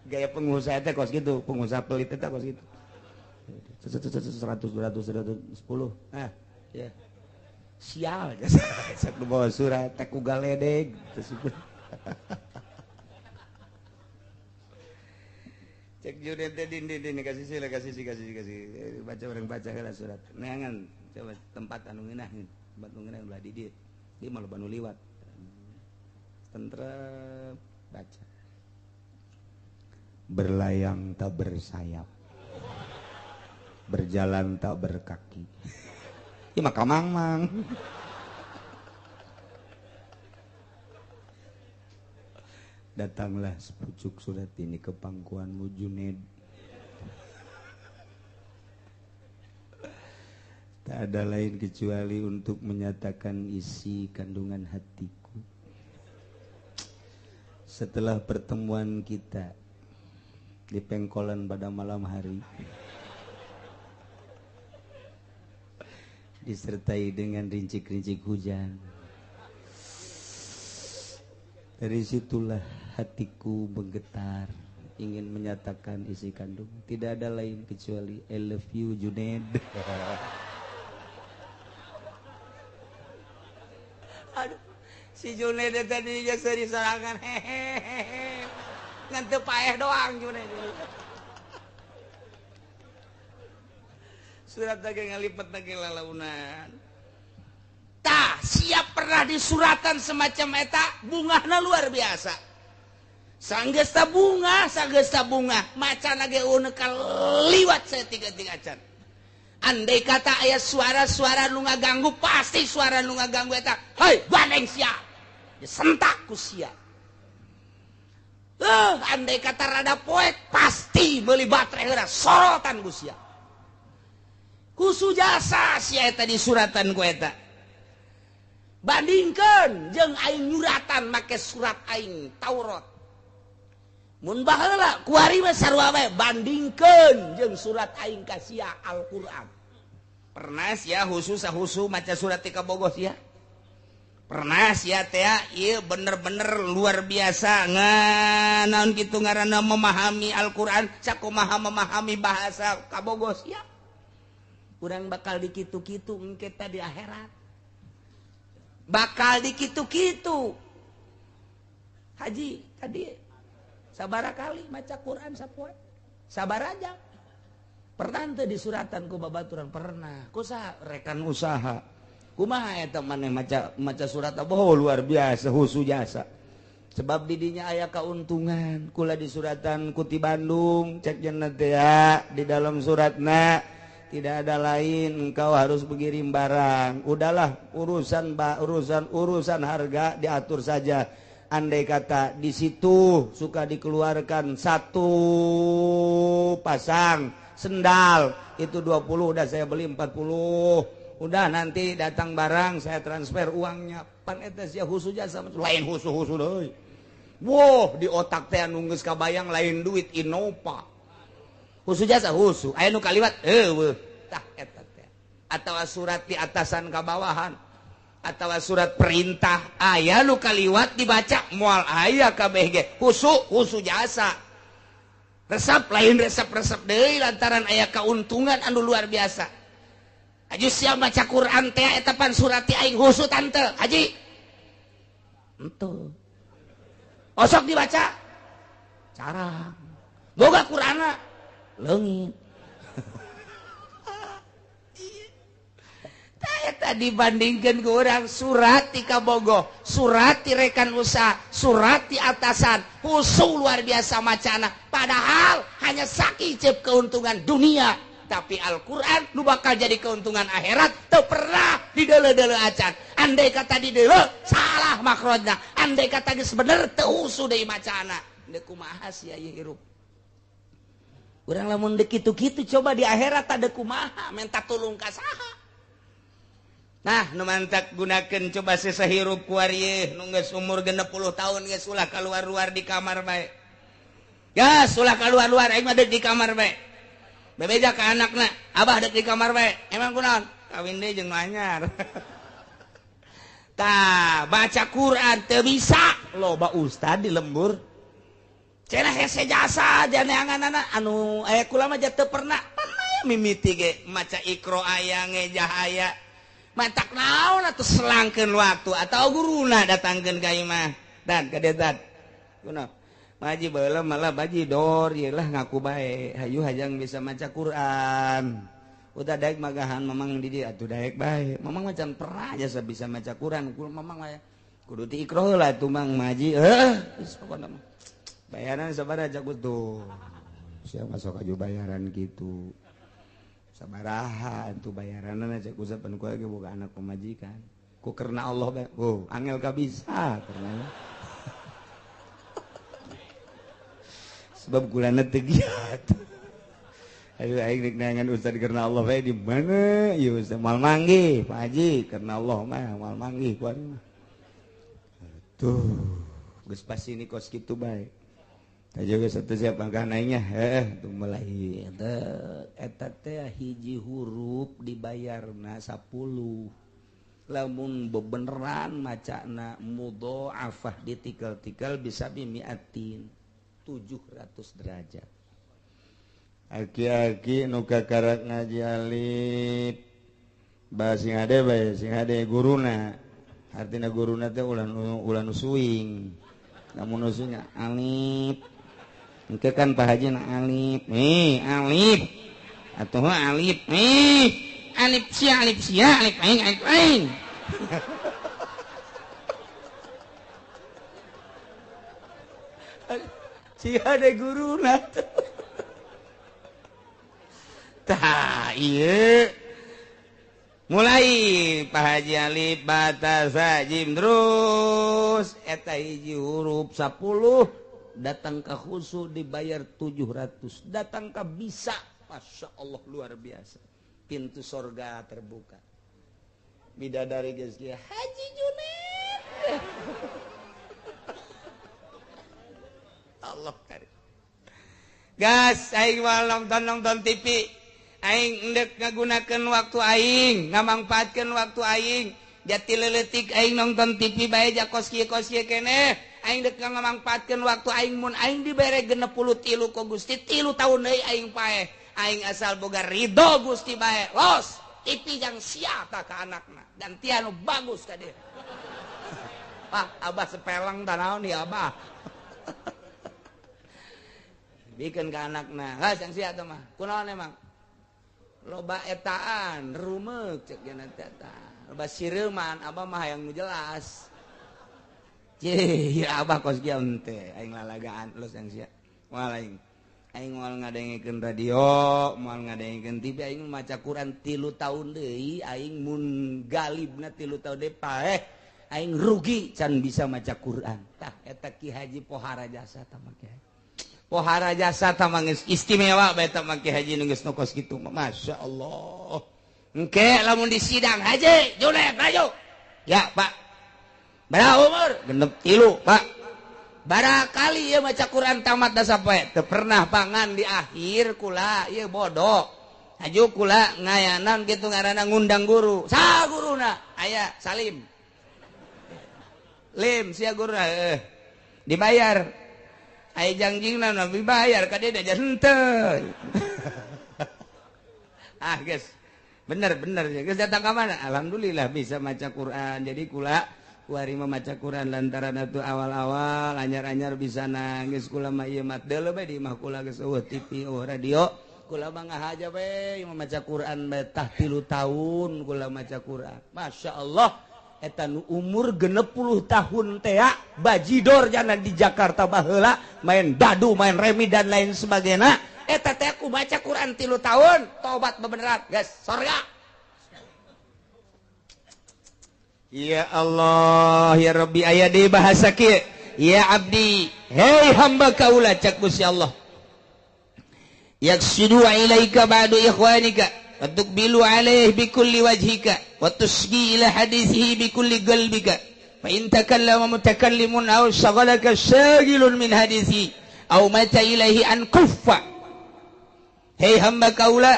gaya pengusaha teh kos gitu pengusaha pelit teh kos gitu 100 200 10 ya sial sak bawa surat teh ku galedeg cek Junaid teh din kasih sila kasih baca orang baca heula surat neangan coba tempat anu ngeunah tempat anu ngeunah ulah di dieu di mah loba nu liwat tentrem baca berlayang tak bersayap berjalan tak berkaki ieu mah kamang datanglah sepucuk surat ini ke pangkuanmu Junaid. Tak ada lain kecuali untuk menyatakan isi kandungan hatiku. Setelah pertemuan kita di pengkolan pada malam hari, disertai dengan rincik-rincik hujan, dari situlah hatiku menggetar ingin menyatakan isi kandung. Tidak ada lain kecuali I love you Junaid. Aduh, si Junaid tadi jasa diserangan hehehe. ngan teu paeh doang cuma surat lagi ngalipet lagi lalaunan tah siap pernah di suratan semacam eta bungahna luar biasa sanggesta bunga macan lagi unekal liwat saya tiga can andai kata ayat suara nu ngaganggu pasti suara nu ngaganggu eta hei bandeng sia sentak ku sia andai kata rada poek pasti meuli baterai heura sorotan ku sia kusu jasa sia eta di suratan ku eta bandingkeun jeung aing nyuratan make surat aing Taurat mun baheula kuari mah sarua bae bandingkeun jeung surat aing ka sia Al-Qur'an pernah sia husu maca surat ti kabogoh sia pernah sia teh ieu bener-bener luar biasa nganaon kitu ngaranna memahami Al-Qur'an sakumaha memahami bahasa kabogoh sia urang bakal dikitu-kitu engke teh di akhirat bakal dikitu-kitu haji tadi sabara kali maca Quran sapoe sabar aja pernah teu di suratan ku babaturan pernah kusaha rekan usaha kumaha eta maneh maca surat oh luar biasa husu jasa sebab didinya aya kauntungan kula di suratan ku ti Bandung cek jenna teh di dalam suratna tidak ada lain engkau harus mengirim barang udahlah urusan harga diatur saja andai kata di situ suka dikeluarkan satu pasang sendal itu 20 udah saya beli 40 udah nanti datang barang saya transfer uangnya pan eta sia husu jasa lain husu deui wow di otak teh anu geus kabayang lain duit Innova husu jasa husu aya nu kaliwat tah eta teh atawa surat di atasan ka bawahan atawa surat perintah aya nu kaliwat dibaca moal aya kabeh ge husu jasa resep lain resep deui lantaran aya kauntungan anu luar biasa aju sia baca Quran teh eta pan surat ti aing husu tante haji henteu osok dibaca carang boga Qur'ana leungit tadi dibandingkan ke orang surat di kabogoh surat di rekan usaha surat di atasan husu luar biasa macana padahal hanya sakicep keuntungan dunia tapi Al-Quran lu bakal jadi keuntungan akhirat teu pernah didele-dele acan andai kata didele salah makrojna andai kata geus bener teu husu deui macana deuk kumaha sia ieu hirup urang lamun deuk kitu-kitu coba di akhirat tade kumaha minta tulung ka saha. Nah, nu mantak gunakeun coba sesahirup ku ari nu geus umur 60 tahun geus ulah kaluar-luar di kamar bae. Gas ulah kaluar-luar aing mah deuk di kamar bae. Bebeja ka anakna, abah deuk di kamar bae. Emang kunaon? Kawin deui jeung nu anyar. Tah, baca Quran teu bisa loba ustad di lembur. Cenah hese jasa janeanganana anu aya kula mah teu pernah mimiti ge maca Iqra aya ngejah aya. Matak naon atuh selangkeun waktu atau guruna datangkeun ka imah dan kadetat kunaon maji baheula malah baji dor ieu lah ngaku bae hayu hajang bisa maca Quran udah daek magahan mamang di dieu atuh daek bae mamang macan pernah aja bisa maca Quran kul mamang aya kudu ti Iqra heula atuh mang maji geus pokona mah bayaran sabaraha cak tuh sia masuk aju bayaran gitu sabaraha itu bayaranna cek usapan ku ge boga anak pemajikan ku karena Allah bae angel ka bisa karena sebab kulana teu giat ayo aing rek nangan ustad karena Allah bae di mana ieu ustad mal manggih Pak Haji karena Allah mah mal manggih ku ari mah tuh geus pasti ni kos kitu bae juga satu siapa kan naiknya tuh mulai eta teh hiji huruf dibayarna 10 lamun bebeneran macana mudhoafah ditikal-tikal bisa bimiatin 700 derajat aki-aki nu kakarak ngaji alif bah sing ade guruna artina guruna teh ulah nu suing namun nu suing alif engke kan Pak Haji na alif alif atuh alif alif sia alif aing sia de guruna tah ieu mulai Pak Haji alif bata sajim terus eta hiji huruf 10 datang ke khusu dibayar 700 datang ke bisa Masya Allah luar biasa pintu sorga terbuka bidadari geus dia Haji Junet Allah karim gas aing moal nonton TV aing endek ngagunakeun waktu aing ngamangpaatkeun waktu aing jati leuletik aing nonton TV bae jakos kieu keneh aing dek ngamangpaatkeun waktu aing mun aing dibere 63 ku Gusti 3 taun deui aing paeh aing asal boga ridho Gusti bae los TV jang sia ta ka anakna gantian nu bagus ka dieu Pak abah sepeleng tah naon ieu abah bikin ke anakna lah yang sia tuh mah kunaon emang loba etaan rumeuk cek cenah eta loba sireuman abah mah hayang nu jelas cih ya abah kos kieu teh aing lalagaan los yang sia moal aing moal ngadengikeun radio moal ngadengikeun TV aing maca Quran 3 taun deui aing mun galibna 3 taun deui paeh aing rugi can bisa maca Quran tah eta Ki Haji Pohara Jasa tah mah Pohara Jasa tamang istimewa bae tamang Ki Haji nu geus nokos kitu Masya Allah engke lamun di sidang Haji Junet maju ya Pak berapa umur genep 3 Pak barakali ieu maca Quran tamat da sapoe teu pernah pangan di akhir kula ieu bodoh haju kula ngayanan kitu ngaranna ngundang guru sa guruna aya Salim Lim sia guruna dibayar ai jangjingna nabi bayar ka dia aja henteu guys bener geus datang ka mana alhamdulillah bisa maca Quran jadi kula kuari maca Quran lantaran atuh awal-awal anyar-anyar bisa nangis kula mah ieu mat deuleu bae di imah kula geus TV radio kula mah ngahaja bae maca Quran bae tah 3 tahun kula maca Quran Masya Allah eta nu umur 60 tahun teh bajidor jangan di Jakarta baheula main dadu main remi dan lain sebagainya eta teh ku baca Quran 3 tahun tobat bebeneran guys sorga ya Allah ya Rabbi aya deui bahasa kieu ya abdi hei hamba kaula cak Gusti Allah yaksidu ilaika ba'du ikhwanika وتقبل عليه بكل وجهك وتصغي إلى حديثه بكل قلبك فإن تكلم متكلم أو شغلك شاغل من حديثه أو مات إليه أن كف hei hamba kaula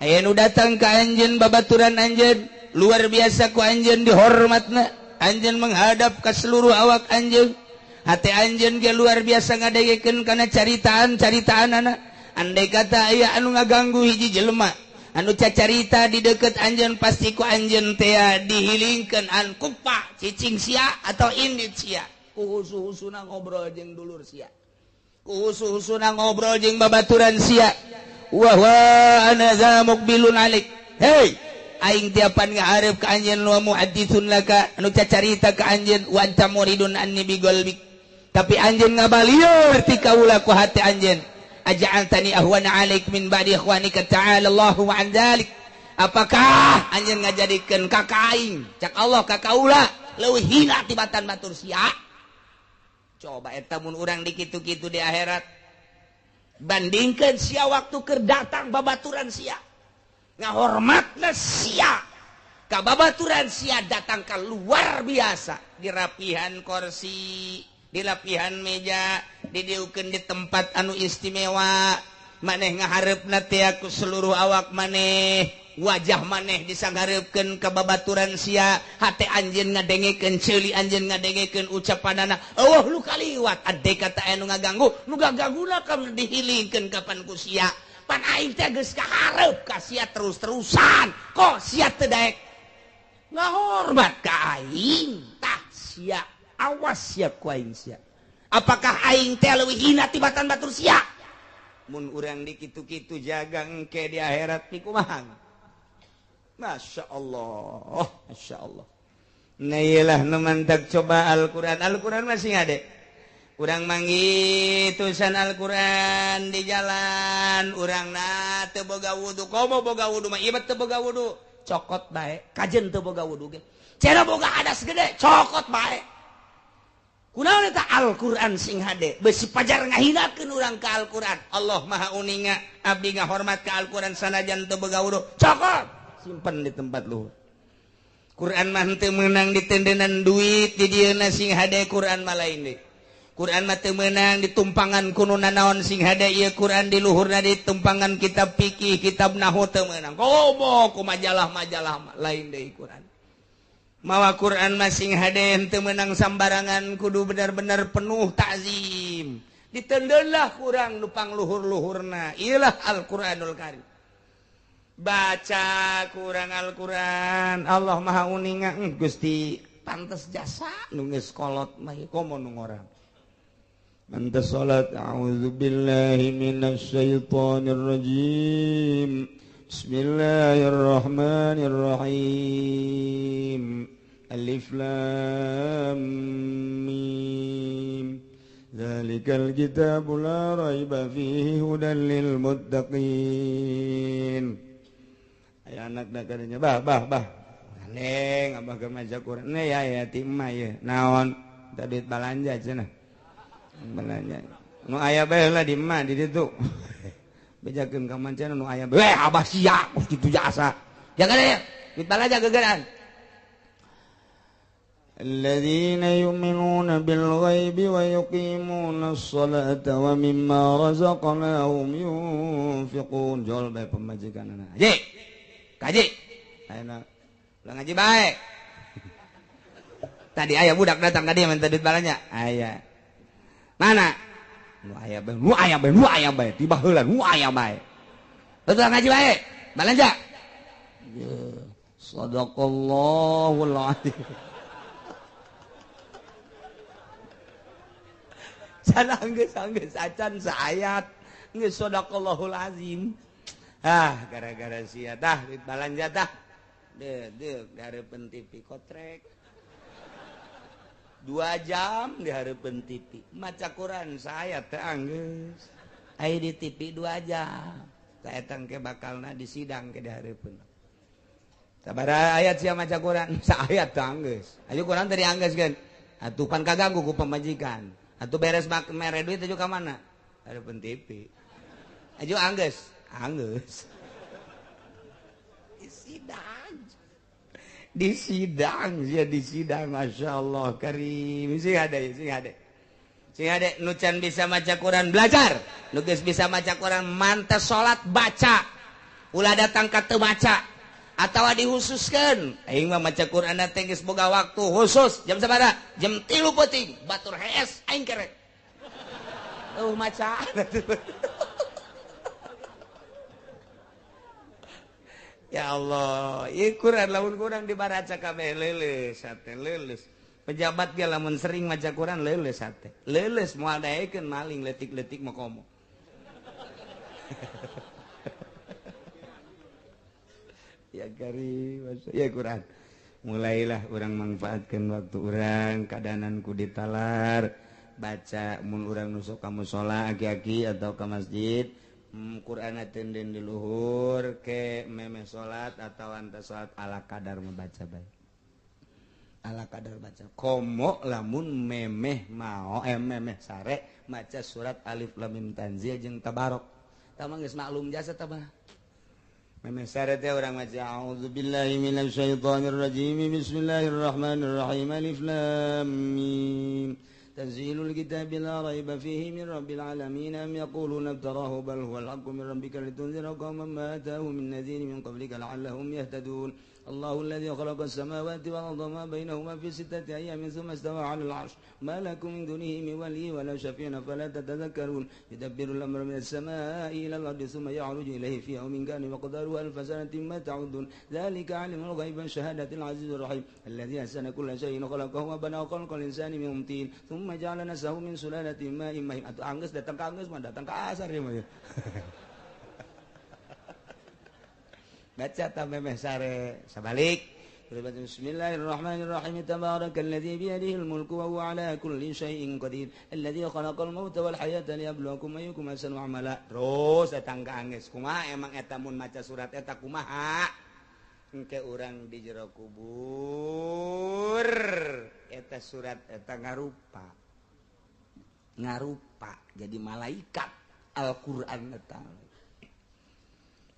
aya nu datang ka anjeun babaturan anjeun luar biasa ku anjeun dihormatna anjeun menghadap ka seluruh awak anjeun hate anjeun ge luar biasa ngadengekeun kana caritaan-caritaanana andai kata aya anu ngaganggu hiji jelema anu cacarita di deket anjeun pasti ku anjeun teh dihilingkeun an kupa cicing sia atau indit sia ku husu-husuna ngobrol jeung dulur sia ku husu-husuna ngobrol jeung babaturan sia wa ana zamuk bilun alik hei aing tiapan ngahareup ka anjeun wa muhadditsun laka anu cacarita ka anjeun wa anta muridun anni bi qalbik tapi anjeun ngabalieur ti kaula ku hate anjeun aj'altani ahwana 'alaik min ba'di ikhwanika ta'ala Allahu an dzalik apakah anjeun ngajadikeun kakak aing cak Allah ka kaula leuwih hina tibatan batur sia coba eta mun urang di kitu-kitu di akhirat bandingkeun sia waktu keur datang babaturan sia ngahormatna sia ka babaturan sia datang ka luar biasa di rapihan kursi di lapihan meja didieukeun di tempat anu istimewa maneh ngahareupna teh ku seluruh awak maneh wajah maneh disanghareupeun ka babaturan sia hate anjeun ngadengekeun ceuli anjeun ngadengekeun ucapanana eueuh lu kaliwat ade kata anu ngaganggu nu gaganguna kam dihilingkeun kapan ku sia pan aing teh geus kahareup ka sia terus-terusan kok sia teu daek ngahormat ka aing tah sia awas sia ku aing sia Apakah aing teh leuwih hina tibatan batur sia? Mun urang di kitu-kitu jaga engke di akhirat ti kumaha? Masya Allah, Masya Allah. Nah iyalah nu mantak coba Al-Quran. Al-Quran masih ngade. Urang manggi tulisan Al-Quran di jalan. Urang na teu boga wudu. Komo boga wudu mah ieu teu boga wudu. Cokot bae. Kajen teu boga wudu ge. Cenah boga hadas gede, cokot bae. Kunaon eta Al-Quran sing hade? Besi pajar ngahinakeun urang ka Al-Quran. Allah Maha Uninga abdi ngahormat ka Al-Quran sanajan teu boga wudu. Cokot. Simpen di tempat luhur. Quran mah teu meunang di tendenan duit di dieuna sing hade Quran mah lain deui. Quran mah teu meunang di tumpangan kuno nanaon sing hade ieu Quran di luhurna di tumpangan kitab fikih, kitab nahwu teu meunang. Komo ku majalah-majalah lain deui Quran. Mawa Quran mah sing hade teu meunang sambarangan kudu benar-benar penuh takzim. Ditendeunlah kurang nu pangluhur-luhurna. Ieulah Al-Qur'anul Karim. Baca kurang Al-Quran Allah Maha Uninga Gusti pantes jasa nu geus kolot mah komo nu ngorang pantes salat a'udzubillahi minasyaitonir rajim bismillahirrahmanirrahim alif lam mim dzalikal kitabu la raiba fihi hudan lil muttaqin. Aya anak da kadenya bah neng abah ke maca Quran ne ya ti emma ye naon da duit balanja cenah balanja nu aya bae lah di emma di ditu bejakeun ka mancan nu aya bae abah sia kitu jasa jaga deh duit balanja gegeran alladzina yu'minuna bil ghaibi wa yuqimuna as-salata wa mimma razaqnahum yunfiqun jol bae pemajikanana je kaji ayeuna ulah ngaji bae tadi aya budak datang ka dieu minta duit balanja aya mana nu aya bae tiba heula nu aya bae betul ngaji bae balanja sadaqallahul azim sana geus acan saayat geus sadaqallahul azim. Gara-gara sia tah duit balanja tah. Deuk dihareupeun TV kotrek. 2 jam dihareupeun TV. Maca Quran saayat teh anggeus. Aya di TV 2 jam. Saeta engke bakalna disidang ke dihareupeun. Sabaraha ayat sia maca Quran? Saayat teh anggeus. Ayo Quran teh dianggeuskeun. Atuh pan kaganggu ku pamajikan. Atuh beres mere duit atuh ka mana? Hareupeun TV. Ayo anggeus. Anggeus disidang Masya Allah karim sing ade nu can bisa maca Quran belajar nu geus bisa maca Quran mantes salat baca ulah datang ka teu maca atawa dihususkeun aing mah maca Quran teh geus boga waktu khusus jam sabaraha jam 3 peuting batur hees aing kerek maca ya Allah, ieu Quran lamun kurang dibaraca kabeh leuleus hate leuleus. Pejabat ge lamun sering maca Quran leuleus hate. Leuleus moal daekeun maling leutik-leutik mah komo. Ya karim, ya Quran. Mulailah urang manfaatkeun waktu urang kadananku ditalar baca mun urang nu sok ka mushola aki-aki atau ke masjid. Quran tenden di luhur ke memeh salat atau anta salat ala kadar membaca baik ala kadar baca komo lamun memeh mau memeh sare maca surat alif lam mim tanzil jeung tabarok tamang geus maklum jasa tah memeh sare teh urang maca a'udzubillahi minasyaitonir rajim bismillahirrahmanirrahim alif lam mim تنزيل الكتاب لا ريب فيه من رب العالمين أم يقولون افتراه بل هو الحق من ربك لتنذر قوما ما آتاهم من نذير من قبلك لعلهم يهتدون Allahul ladzi khalaqas samawati wal arda ma bainahuma fi sittati ayyamin thumma istawa 'alal 'arsy ma lakum min dunihi min waliyyin wa la syafi'in fala tatadhakkarun yudabbirul amra minas samaa'i ilal ardi thumma ya'ruju ilayhi fi yawmin kana miqdaruhu alf sanatin ma ta'udun dzalika 'alimul ghaibi wash shahadatil 'azizir rahim alladzi ahsana kulla shay'in khalaqahu wa bana khalqal insani min tin thumma ja'ala nasahu min sulalatin ma'in mahin atuh anggeus datang ka anggeus mah datang ka asar ya mah. Baca tamemeh sare sabalik. Bismillahirrahmanirrahim. Tabarakalladzi biyadihil mulku wa huwa ala kulli syai'in qadir. Alladzi khalaqal mauta wal hayata liyabluwakum ayyukum ahsanu amala. Terus datang ka anggeus. Kumaha emang eta mun maca surat eta kumaha? Engke urang di jero kubur. Eta surat eta ngarupa. Jadi malaikat Al-Qur'an eta.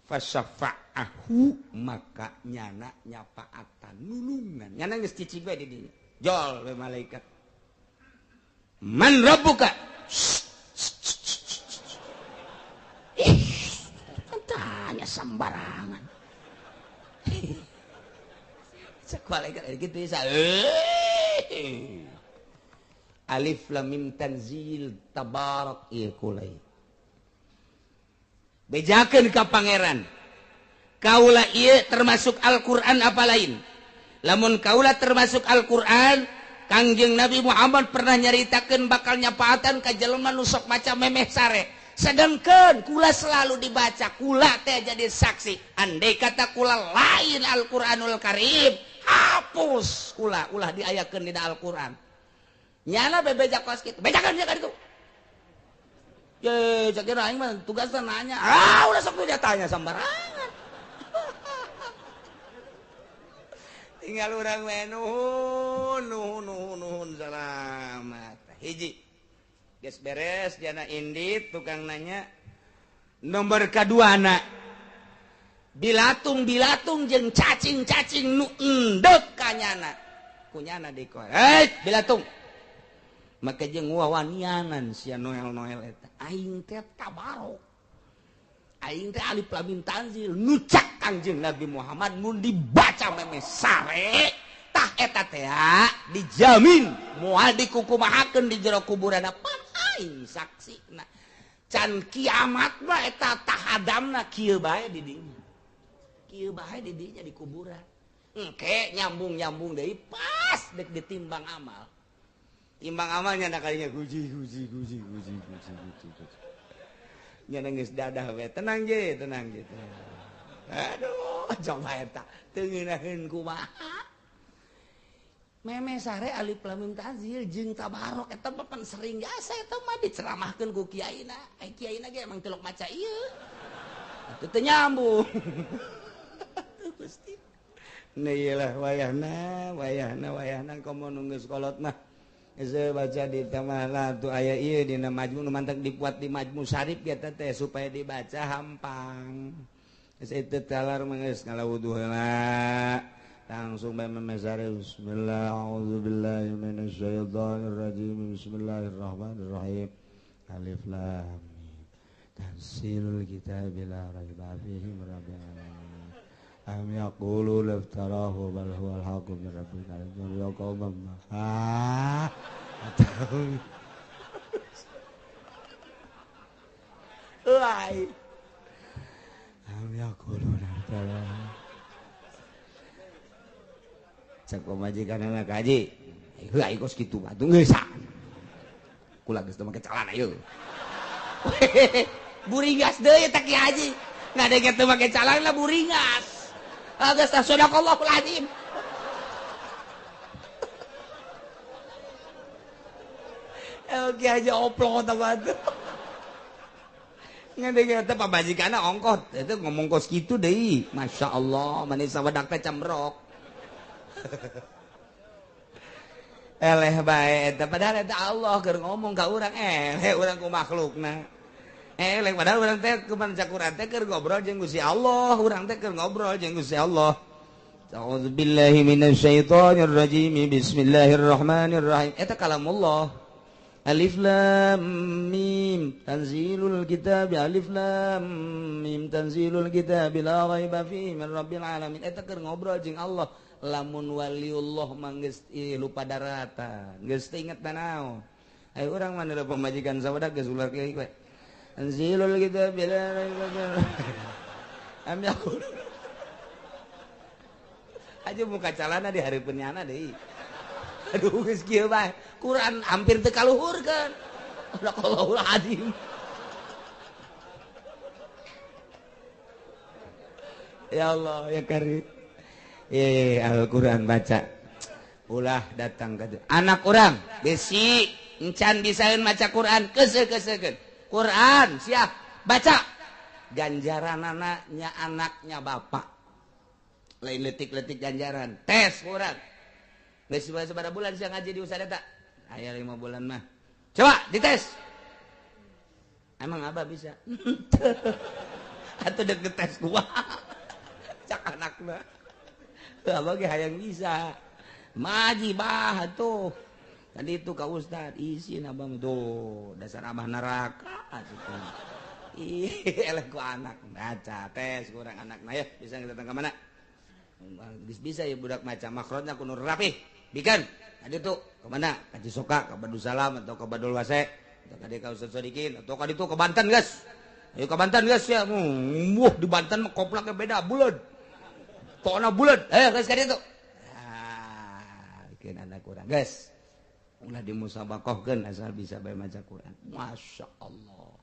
Fasyafa'ahu maka nyana nyapaatan nulungan nyana geus cicing we di dinya jol we malaikat man rabbuka tanya sembarangan cek malaikat gitu ya alif lam mim tanzil tabarak ieu kulai bejakeun ka pangeran kaula ieu termasuk Al-Qur'an apa lain lamun kaula termasuk Al-Qur'an Kangjeng Nabi Muhammad pernah nyaritakeun bakal nyapaatan ka jelema nu sok maca memeh sare sedengkeun kula selalu dibaca kula teh jadi saksi andai kata kula lain Al-Qur'anul Karim hapus kula ulah diayakeun dina Al-Qur'an nyana bebejak kos kitu bejakeun nya ka ditu. Ya, cakir aing mah tugasna nanya. Udah sok dia tanya sembarangan. Tinggal urang we nuhun salamat. Hiji. Geus beres jana indit tukang nanya. Nomor kaduana. Bilatung jeung cacing nu endeuh ka nyana. Kunyana dikoe. Bilatung. Maka jeung wawanianan sia Noel eta aing teh tabarok aing teh alif lam mim tanzil nucak Kangjeng Nabi Muhammad mun dibaca memeh sare tah eta teh dijamin moal dikukumahakeun di jero kuburanna pan aing saksina can kiamat mah eta tahadamna kieu bae di dinya di kuburan engke nyambung deui pas dek ditimbang amal timbang amalnya nak kalinya guji. Nya geus dadah we tenang je. Aduh, coba eta teu ngeunaheun kumaha. Memeh sare alif lam mim tanzil jeung tabarok eta mah pan sering jasa eta mah diceramahkeun ku kiaina. Ai kiaina ge emang telok maca ieu. Atuh teu nyambung. Gusti. Nah iyalah wayahna komo nu geus kolot mah. Saya baca di tamahna tu aya ieu dina majmu nu mantak dipuat di majmu syarif eta teh supaya dibaca hampang. Geus itu talar manggeus ngalawudu heula. Langsung bae memesare bismillah a'udzubillahi minasyaitonir rajim bismillahirrahmanirrahim. Alif lam mim. Tanzilul kitabi la raiba fihi rabbil alamin. Am yaqulu laftarahu bal huwal haqqu min rabbika ya qaumam Lai am yaqulu laftarahu cek pamajikan anak kaji heuh aing kos kitu atuh geus kula geus teu make calana ieu buringas deui eta Ki Haji ngadenge teu make calana buringas Agas sadaqallahul azim. Oke aja oplong ta batu. Ngadenge teh pabajikana ongkot, eta ngomong kos kitu deui. Masyaallah, manis sawadak teh camrok. Eleh bae eta padahal eta Allah keur ngomong ka urang urang ku makhlukna. Lek padahal urang teh kumaha cakuran teh keur ngobrol jeung Gusti Allah, urang teh keur ngobrol jeung Gusti Allah. A'udzubillahi minasyaitonir rajim. Bismillahirrahmanirrahim. Eta kalamullah. Alif lam mim tanzilul kitab alif lam mim tanzilul kitab la raiba fihi min rabbil alamin. Eta keur ngobrol jeung Allah. Lamun waliullah manggeus lupa daratan geus teu inget tanaon. Ayo urang mah neuleuh pamajikan sawadak geus ular kieu we. Tanzilul kitab la raiba fihi. Ambil aja muka calana di hari penyana deh. Aduh geus kieu bae. Quran hampir teu kaluhurkeun. Allahul azim. Ya Allah ya Karim. Al-Quran baca. Ulah datang ka anak urang besi encan bisaeun maca Quran keuseukeun. Quran siap baca. Ganjaranana nya anaknya bapak. Lain letik-letik ganjaran. Tes urang. Geus sabaraha bulan sia ngaji di Usada tak? Aya 5 bulan mah. Coba dites. Emang Abah bisa? Atuh deuk tes gua. Cak anakna. Abah ge hayang bisa. Maji bah atuh. Tadi itu ka Ustad, isin Abah tuh dasar Abah neraka atuh. Eleh ku anak baca tes kurang anakna ya bisa datang ke mana? Bisa ya budak maca makrotnya kudu rapih. Bikin tadi tuh kemana Kaji Soka ke Badul Salam atau ke Badul Wase atau ke Ustaz Sodikin atau ke itu ke Banten guys. Ayo ke Banten guys ya. Di Banten mah koplaknya beda bulan. Pokoknya bulan. Ayo guys ke itu. Bikin anak kurang guys. Ulah dimusabakohkeun asal bisa bae maca Quran. Masya Allah.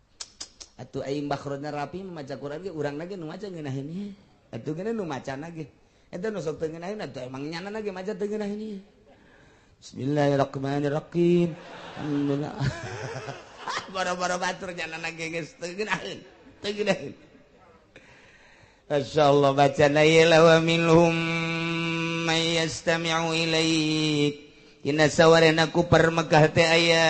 Atuh aing bakrotna rapi maca Quran ge urang lagi nu maca ngeunaheun ieu. Atuh geuna nu macana ge. Eta nu sok teu ngeunaheun atuh emang nyana ge maca teu ngeunaheun ieu. Bismillahirrahmanirrahim. Alhamdulillah. Boro-boro batur janana ge geus teu ngeunaheun. Teu ngeunaheun. Masyaallah bacana ieu wa minhum may yastami'u ilaik. Inna sawarena ku permekah teh aya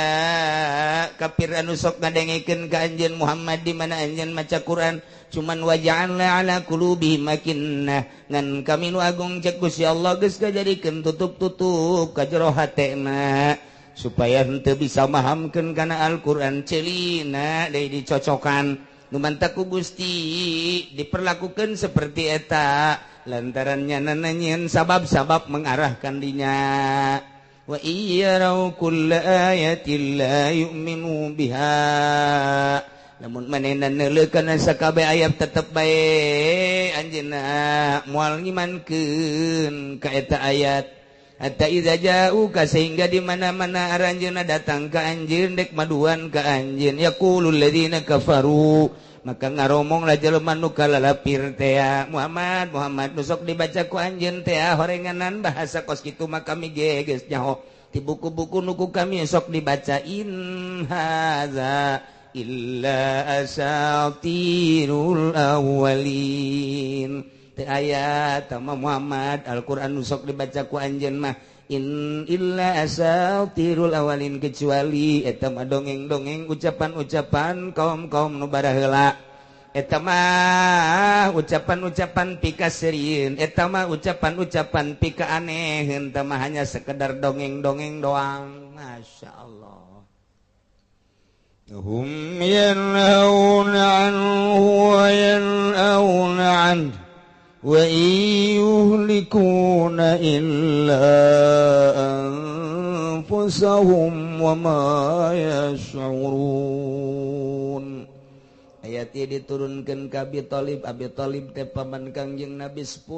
kafir anu sok ngadengikeun ka anjeun Muhammad di mana anjeun maca Quran cuman waja'alna ala qulubihim makinnah ngan kami nu agung cek Gusti Allah geus kajadikeun tutup-tutup ka jero hatena supaya henteu bisa mahamkeun kana Al-Qur'an celina deui dicocokan nu mantak ku Gusti diperlakukeun seperti eta lantaran nyana nyeun sabab-sabab mengarahkan dinya. Wa iyarau kulla ayatin la yu'minu biha lamun manehna neuleukeun sakabeh ayat tetep bae anjeunna moal ngimankeun ka eta ayat hatta idza ja'uka sehingga di mana-mana aranjeunna datang ka anjeun dek maduan ka anjeun yaqulul ladzina kafaru maka ngaromonglah jelema nu kalalapir teh Muhammad nu sok dibaca ku anjeun teh horenganan bahasa kos kitu mah kami geus nyaho ti buku-buku nu ku kami sok dibaca in haza illa asatirul awwalin teh aya tama Muhammad Al-Qur'an nu sok dibaca ku anjeun mah in illa asatirul awalin kecuali eta mah dongeng-dongeng ucapan-ucapan kaum-kaum nu baraheula eta mah ucapan-ucapan pikasirieun eta mah ucapan-ucapan pika aneh henteu mah hanya sekedar dongeng-dongeng doang masyaallah hum yanhauna anhu wa yanhauna anhu wa yuhlikuna illa anfusahum wa ma yash'urun. Ayat ieu diturunkeun ka Abi Thalib. Abi Thalib teh paman Kangjeng Nabi 10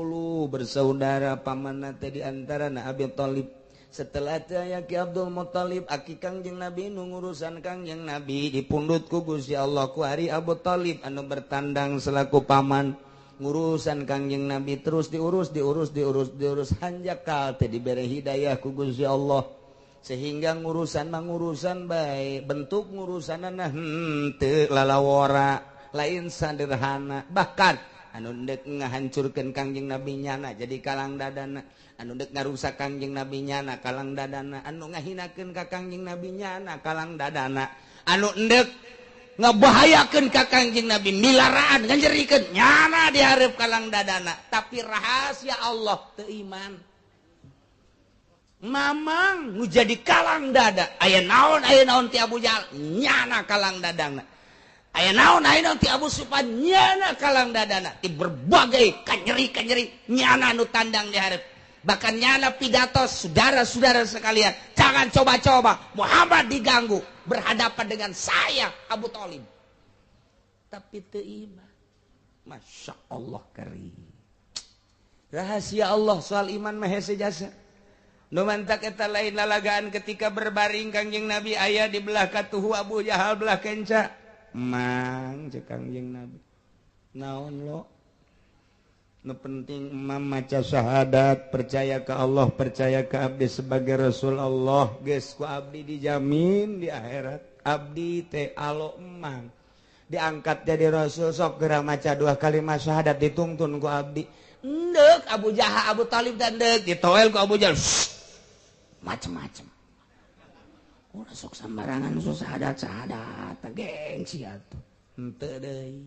bersaudara pamanna teh di antarana Abi Thalib. Setelah teh aya Ki Abdul Muthalib aki Kangjeng Nabi nu ngurusan Kangjeng Nabi dipundhut ku Gusti Allah ku ari Abu Thalib anu bertandang selaku paman. Ngurusan Kangjeng Nabi terus diurus hanjakal teh dibere hidayah ku Gusti Allah sehingga ngurusan baik bentuk ngurusanana henteu lalawora lain sederhana bahkan anu deuk ngahancurkeun Kangjeng Nabi nyana jadi kalang dadana anu deuk ngarusak Kangjeng Nabi nyana kalang dadana anu ngahinakeun ka Kangjeng Nabi nyana kalang dadana anu deuk ngebahayakeun ka Kangjeng Nabi milaraan nganjerikeun nyana di hareup kalang dadana tapi rahasia Allah teu iman Mamang nu jadi kalang dada aya naon ti Abu Jahal nyana kalang dadana aya naon ti Abu Sufyan nyana kalang dadana ti berbagai kanyeri nyana nu tandang di hareup bahkan nyana pidato saudara-saudara sekalian jangan coba-coba Muhammad diganggu berhadapan dengan saya Abu Thalib tapi teu iman Masya Allah karim rahasia Allah soal iman mah hese jasa nu mantak eta lain lalagaan ketika berbaring Kangjeng Nabi aya di belah katuhu Abu Jahal belah kenca mang cek Kangjeng Nabi naon lo nu penting imam maca syahadat percaya ke Allah percaya ke abdi sebagai Rasul Allah geus ku abdi dijamin di akhirat abdi teh alo emang diangkat jadi Rasul sok geura maca 2 kalimat syahadat ditungtun ku abdi endek Abu Jahal Abu Thalib dan endek ditoel ku Abu Jahal macem-macem udah sok sembarangan susah syahadat gengsi atuh henteu deui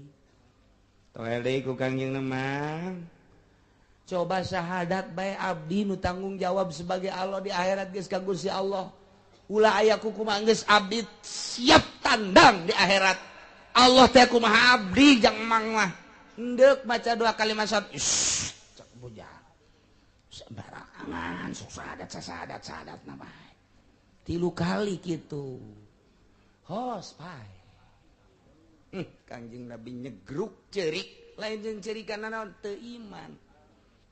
toel deui ku Kangjeng Nemang coba syahadat bae abdi nu tanggung jawab sebagai Allah di akhirat geus ka Gusti Allah ulah aya kumaha geus abdi siap tandang di akhirat Allah teh kumaha abdi jang emang mah endek maca 2 kalimat syahadat cek Abu Jahal sembarangan sok syahadat na bae 3 kali gitu hos bae Kangjeng Nabi nyegruk cerik lain jeung cerikan naon teu iman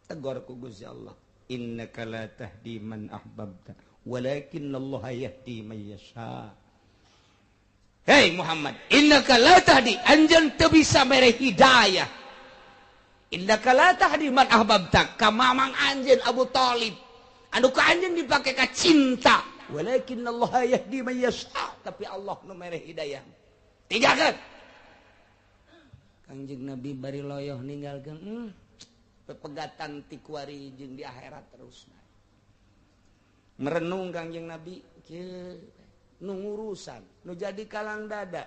tegor ku Gusti Allah innaka la tahdi man ahbabta walakinnallaha yahdi man yasha hei Muhammad innaka la tahdi anjeun teu bisa mere hidayah innaka la tahdi man ahbabta ka mamang anjeun Abu Thalib anu ka anjeun dipake ka cinta walakinnallaha yahdi man yasha tapi Allah nu mere hidayah tinggalkeun Kangjeng Nabi bari loyoh ninggalkeun pepegatan ti kuari jeung di akhirat terus merenung Kangjeng Nabi kieu nu ngurusan nu jadi kalang dada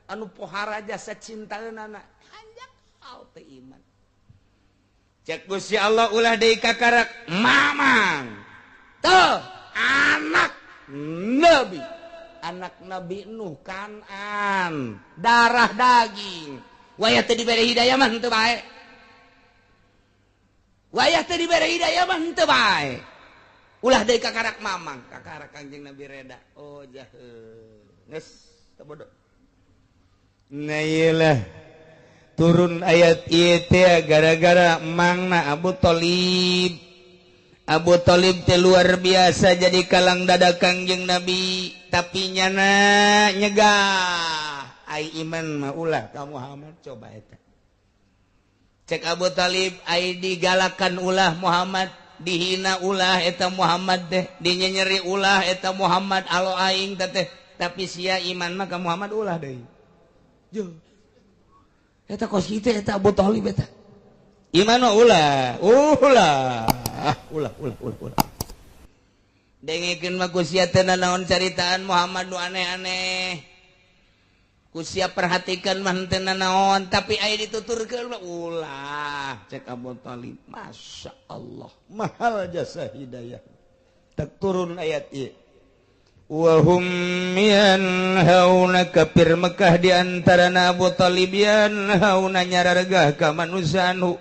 anu pohara jasa cintaeunana hanjak hal teu iman cek Gusti Allah ulah deui kakarak mamang teu anak Nabi Nuh Kanan darah daging wayah teu dibere hidayah mah henteu bae wayah teu dibere hidayah mah henteu bae ulah deui kakarak mamang kakarak Kangjeng Nabi reda oh jaheuh geus teu bodoh nah ieulah turun ayat ieu teh gara-gara emangna Abu Thalib teh luar biasa jadi kalang dada Kangjeng Nabi tapi nyana nyegah ai iman mah ulah ka Muhammad coba eta cek Abu Thalib ai digalakan ulah Muhammad dihina ulah eta Muhammad teh dinyenyeri ulah eta Muhammad alo aing teh tapi sia iman mah ka Muhammad ulah deui jo eta kos kitu eta Abu Thalib eta iman mah ulah dengekeun mah ku sia teh naon caritaan Muhammad nu aneh-aneh ku sia perhatikan mah henteu naon tapi aya dituturkeun mah ulah cek Abu Thalib Masya Allah mahal jasa hidayah tak turun ayat ieu wa hum yanhauna kafir Mekah di antarana Abu Thalib yanhauna nyarargah ka manusia anu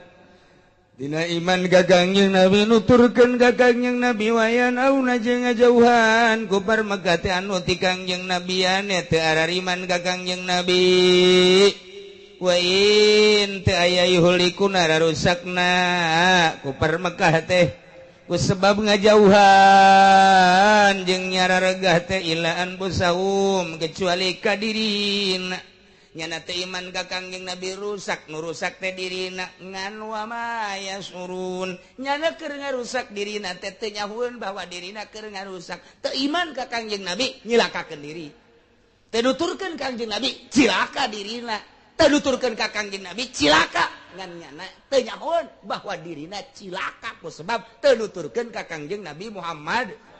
dina iman ka Kangjeng Nabi nuturkeun ka Kangjeng Nabi wayan auna jeung ngajauhan ku par Mekah teh anu ti Kangjeng Nabi ane teu arariman ka Kangjeng Nabi wa in teu aya yuhlikuna rusakna ku par Mekah teh ku sebab ngajauhan jeung nyarargah teh ilaan busahum kecuali ka dirina nyana teh iman ka Kangjeng Nabi rusak nu rusak teh dirina ngan wa ma yasurun nyana keur ngarusak dirina teh teu nyahueun bahwa dirina keur ngarusak teu iman ka Kangjeng Nabi nyilakakeun diri teu nuturkeun Kangjeng Nabi cilaka dirina teu nuturkeun ka Kangjeng Nabi cilaka ngan nyana teu nyahueun bahwa dirina cilaka ku sebab teu nuturkeun ka Kangjeng Nabi Muhammad.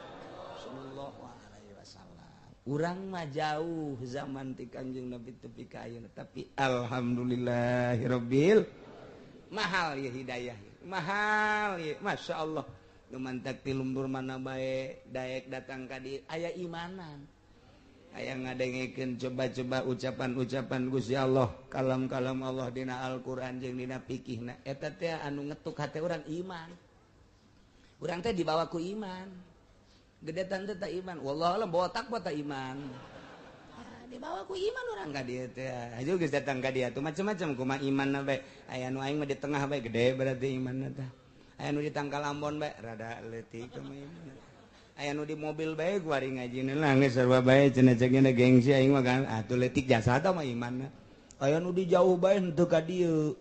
Urang mah jauh zaman ti Kangjeng Nabi tepi ka ayeuna tapi alhamdulillahirabbil mahal ya hidayah mahal ya Masya Allah mantak ti lumpur mana bae daek datang ka dieu aya imanan aya ngadengkeun coba-coba ucapan-ucapan Gusti Allah kalam-kalam Allah dina Al-Qur'an jeung dina fikihna eta teh anu ngetuk hate urang iman urang teh dibawa ku iman gedetan teh ta iman wallah alam botak ba ta iman dibawa ku iman urang ka dieu teh aju geus datang ka dieu tuh macam-macam kumaha imanna bae aya nu aing mah di tengah bae gede berarti imanna teh aya nu di tangkal Ambon bae rada leutik kumaha aya nu di mobil bae kuari ngajina lah geus sarua bae cenah cekna gengsi aing mah kan atuh leutik jasa tah mah imanna aya nu di jauh bae henteu ka dieu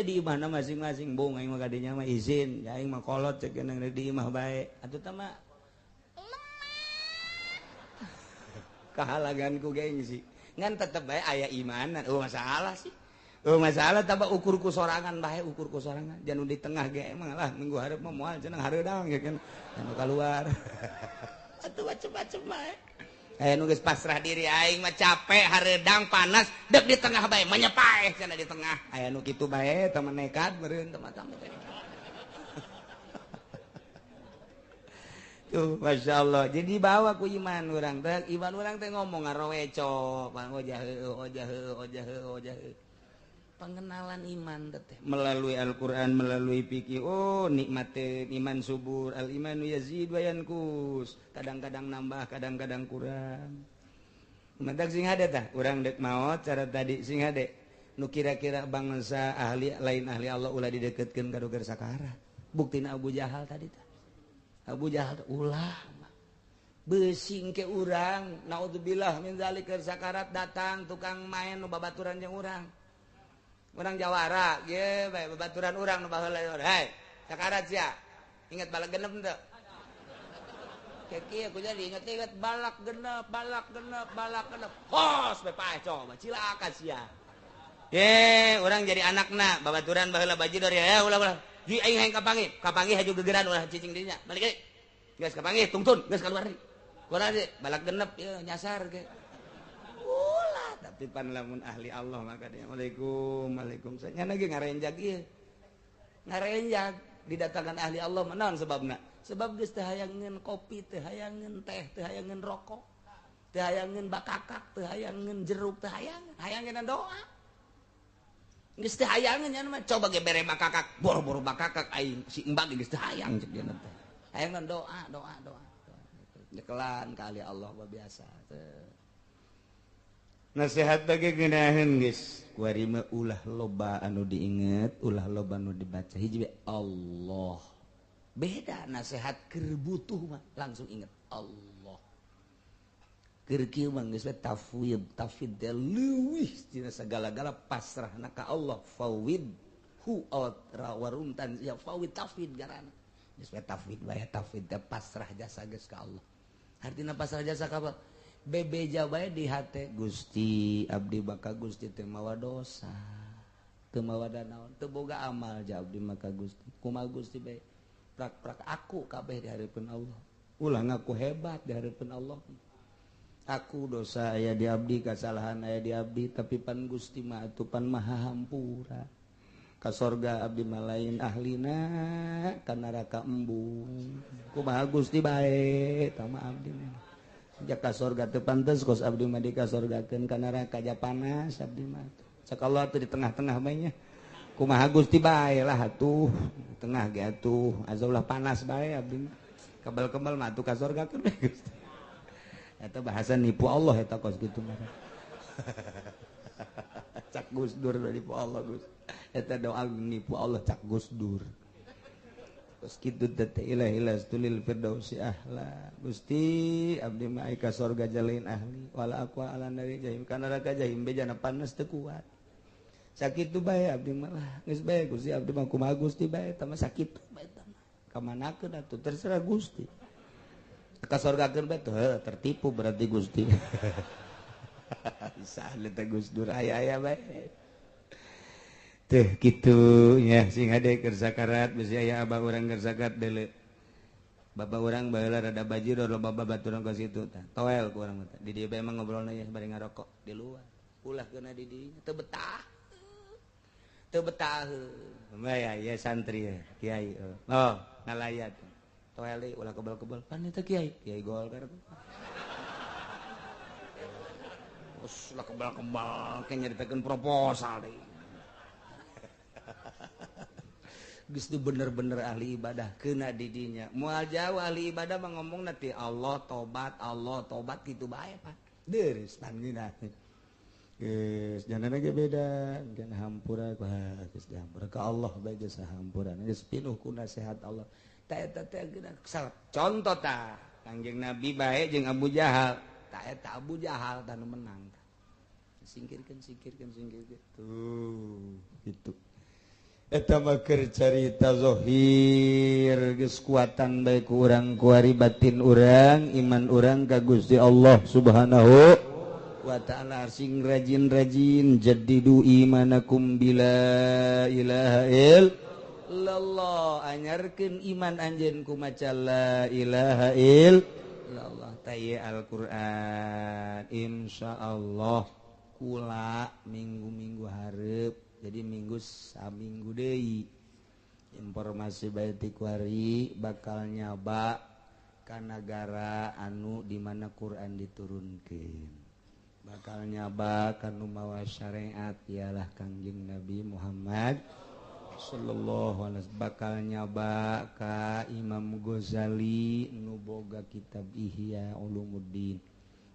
di imahna masing-masing bong aing mah ka dinya mah izin aing mah kolot cekna di imah bae atuh tah mah kahalagan ku gengsi ngan tetep bae aya imanan masalah sih masalah tambah ukur ku sorangan bae ukur ku sorangan jangan di tengah ge emang lah minggu hareup mah moal cenah hareudang ya kan anu keluar atuh macem-macem bae aya nu geus pasrah diri aing mah capek hareudang panas dek di tengah bae menyepaeh cenah di tengah aya nu kitu bae teh nekat meureun teh mata tuh Masya Allah jadi bawa ku iman orang teh iman orang teh ngomong ngaroweco pang ojah pengenalan iman teh melalui Al-Qur'an melalui fikih nikmat iman subur al imanu yazid wa yanqus kadang-kadang nambah kadang-kadang kurang mantak sing hade tah urang dek maot cara tadi sing hade nu kira-kira bangsa ahli lain ahli Allah ulah dideketkeun ka doger sakarat buktina Abu Jahal tadi tah Abu Jahal ulah besing ke urang naudzubillah min zalika sakarat datang tukang main nu babaturan jeung urang jawara ge bae babaturan urang nu baheula hei sakarat sia ingat balak genep teu kieu aku jadi ingat balak genep hos bae paeh coba cilaka sia urang jadi anakna babaturan baheula bajidor ya ulah ji aing hayang kapanggih haju gegeran ulah cicing dinya balik deui geus kapanggih tungtun geus kaluar deui kurang deui balak genep ieu nyasar ge ulah tapi pan lamun ahli Allah maka dia waalaikumsalam nya lagi ngarenjag ieu ngarenjag didatangkan ahli Allah naon sebabna sebab geus teu hayangeun kopi teu hayangeun teh teu hayangeun rokok teu hayangeun bakakak teu hayangeun jeruk teu hayangeun doa geus teu hayangeun nya mah coba ge bere bakakak boro-boro bakakak aing si embag geus teu hayang cek dia teh hayangeun doa nyekelan ka ahli Allah biasa teh nasihat bagi geunaheun geus kuari mah ulah loba anu diinget ulah loba anu dibaca hiji Allah beda nasihat keur butuh mah langsung inget Allah keur kieu mah geus tafwid teh leuwih tina sagala-gala pasrahna ka Allah fawid hu waruntan ya fawid tafwid garana geus tafwid bae tafwid teh pasrah jasa geus ka Allah artina pasrah jasa ka apa bebeja bae di hate Gusti abdi baka Gusti teu mawa dosa teu mawa danaon teu boga amal ja abdi maka Gusti kumaha Gusti bae prak-prak aku kabeh di hareupeun Allah ulah ngaku hebat di hareupeun Allah aku dosa aya di abdi kasalahan aya di abdi tapi pan Gusti mah atuh pan maha hampura ka sorga abdi mah lain ahlina ka neraka embung kumaha Gusti bae tama abdi jaka sorga teu pantes kos abdi mah dikasorgakeun ka neraka ja panas abdi mah cak Allah teu di tengah-tengah bae nya kumaha Gusti bae lah atuh tengah ge atuh azaulah panas bae abdi mah kebal-kebal mah atuh kasorgakeun bae Gusti eta bahasa nipu Allah eta kos kitu mah cak Gus Dur nipu Allah Gus eta doa nipu Allah cak Gus Dur terus kitu teh ilahi lastulil firdausi ahla Gusti abdi mah ka sorga jalain ahli wala aqwa ala nari jahim kana neraka jahim bejana panas teu kuat sakitu bae abdi mah geus bae Gusti abdi mah kumaha Gusti bae eta mah sakitu bae eta mah kamanakeun atuh terserah Gusti ka sorgakeun bae teu tertipu berarti Gusti bisa teh Gus Dur aya-aya bae tuh gitu ya sing hade keur sakarat bisi aya abah urang keur zakat deuleu baba urang baheula rada bajir loba babaturan ka situ tah toel ku urang teh di dieu bae mah ngobrolna ya bari ngarokok di luar ulah keuna di dieu teu betah bae ya santri ya kiai ngalayat toeli ulah kebal-kebal kan itu kiai Golkar terus ulah kebal-kebal kayak nyeritakan proposal deh geus teu bener-bener ahli ibadah kena didinya moal jauh ahli ibadah mah ngomong nanti Allah tobat gitu bae Pak deres panggina geus jangan ge beda kan hampura geus dihampura ka Allah bae geus sahampuran geus pinuh ku nasihat Allah ta eta teh contoh tah Kangjeng Nabi bae jeung Abu Jahal ta eta Abu Jahal tah nu menang singkirkeun tuh gitu eta mah keur carita zahir geus kuatan bae ku urang kuari batin urang iman urang ka Gusti Allah Subhanahu wa ta'ala sing rajin-rajin jaddidu imanakum bila ilaha illallah anyarkeun iman anjeun ku maca la ilaha illallah taye Al-Qur'an insyaallah kula minggu-minggu hareup jadi minggu saminggu deui informasi bae ti kuari bakal nyaba ka nagara anu di mana Quran diturunkeun bakal nyaba ka nu mawa syariat ialah Kangjeng Nabi Muhammad sallallahu alaihi wasallam bakal nyaba ka Imam Ghazali nu boga kitab Ihya Ulumuddin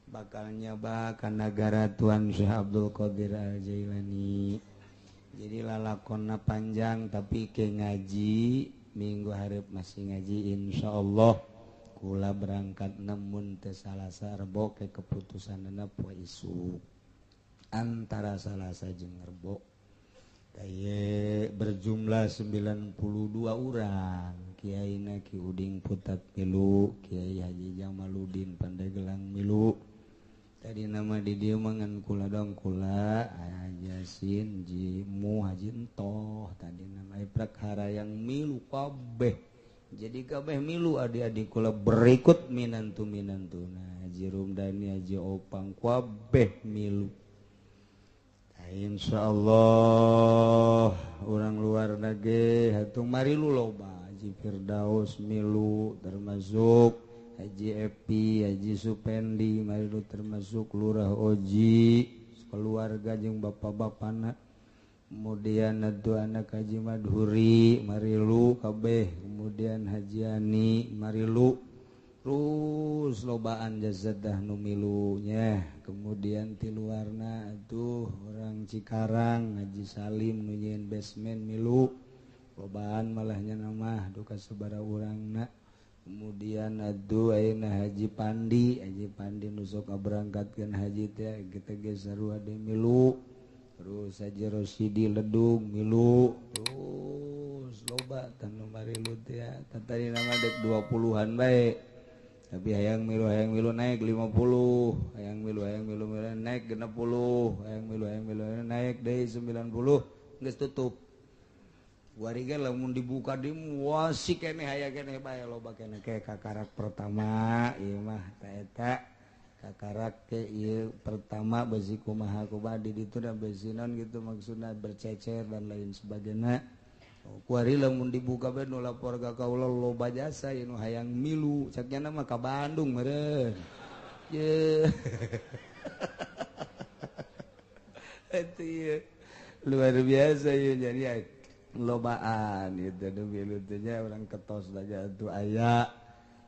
bakal nyaba ka nagara Tuan Syekh Abdul Qadir Al-Jailani jadi lalakonna panjang tapi ke ngaji minggu hareup masih ngaji insyaallah kula berangkat namun teu Salasa Rebo ke keputusanna poe isuk antara Salasa jeung Rebo taye berjumlah 92 urang kiaina Ki Uding Putat milu Kiai Haji Jamaluddin Pandeglang milu tadi nama di dieu mangan kula dong kula Yasin Jimu Haji Entoh tadi nama prakara yang milu kabeh jadi kabeh milu adik-adik kula berikut minantu nah Haji Rumdani Haji Opang kabeh milu insyaallah orang luar nage hatung marilu loba Haji Firdaus milu termasuk Haji Epi, Haji Supendi, marilu termasuk Lurah Oji, keluarga jeung bapak-bapana. Kemudian adu anak Haji Madhuri, marilu kabeh. Kemudian Haji Ani, marilu. Terus lobaan jazadah nu milunya. Kemudian ti luarna atuh orang Cikarang, Haji Salim nu nyeun basement milu. Lobaan malahnya nama duka sabara urangna. Kemudian aduh ayeuna Haji Pandi nusok berangkatkeun haji teh kita geus sarua de milu terus Haji Rosidi Ledung milu terus loba tanu marilu teh tadi nama dek 20-an bae tapi hayang milu naik 50 hayang milu naik 60 hayang milu naik deui 90 geus tutup warga lamun dibuka di wasi kene haya kene bae loba kene ke kakarak pertama ieu mah ta eta kakarak ke ieu pertama besi kumaha kubadi ditu da besinan gitu maksudna bercecer dan lain sebagainya kuari lamun dibuka bae nu lapor ka kaula loba jasa ieu nu hayang milu sakjana mah ka Bandung meureun ye itu luar biasa ieu jadi lobaan itu milunya orang ketos saja itu ayah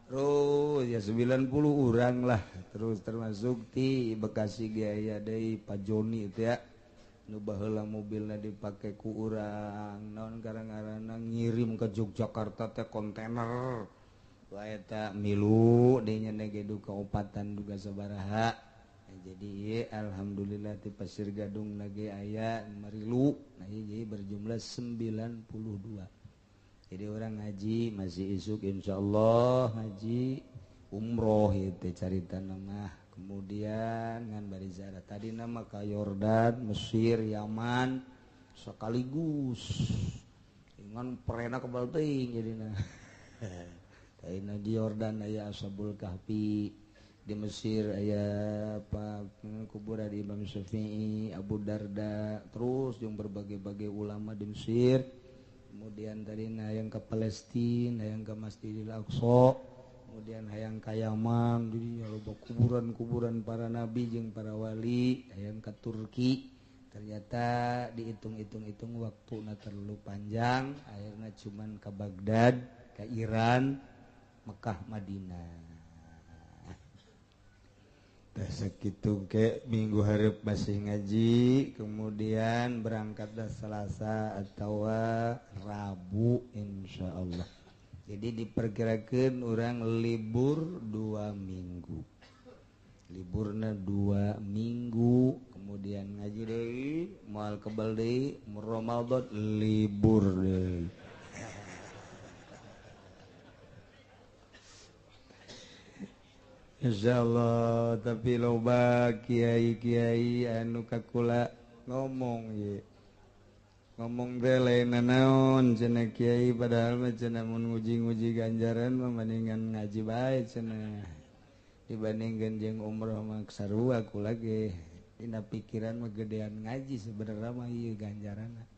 terus ya 90 orang lah terus termasuk di Bekasi gaya dari Pak Joni itu ya nu baheula mobilnya dipakai ku urang naon karang-karana ngirim ke Yogyakarta teh kontainer wae eta milu dinya negedu kaupatan duga sabaraha jadi alhamdulillah di Pasir Gadung lagi aya marilu nah jadi berjumlah 92 jadi orang ngaji masih isuk insyaallah ngaji umroh itu carita nama kemudian ngan bari ziarah tadi nama ka Yordan Mesir Yaman sekaligus ngan perena kebal teuing jadina taina di Yordan aya Ashabul Kahfi di Mesir aya kuburan di Imam Syafi'i, Abu Darda, terus yang berbagai-bagai ulama di Mesir. kemudian tadi hayang ke Palestina, hayang ke Masjidil Aqsa, kemudian hayang ka Yaman, jadi loba kuburan-kuburan para nabi jeung para wali, hayang ke Turki. Ternyata dihitung-hitung waktuna terlalu panjang, akhirnya cuman ke Baghdad, ke Iran, Mekah, Madinah. Segitu ke minggu hareup masih ngaji, kemudian berangkat dah Selasa atau Rabu insyaallah. Jadi diperkirakan orang libur 2 minggu. Liburna 2 minggu, kemudian ngaji deui, moal kebal deui, Ramadan libur deui. Insyaallah. Tapi loba kiai-kiai anu kakula ngomong ye. Ngomong teh lain naon cenah kiai, padahal mah cenah mun nguji-nguji ganjaran mah mendingan ngaji bae cenah. Dibandingkeun jeung umroh mah sarua kula ge. Dina pikiran mah gedean ngaji sebenarnya mah ieu ganjaranna.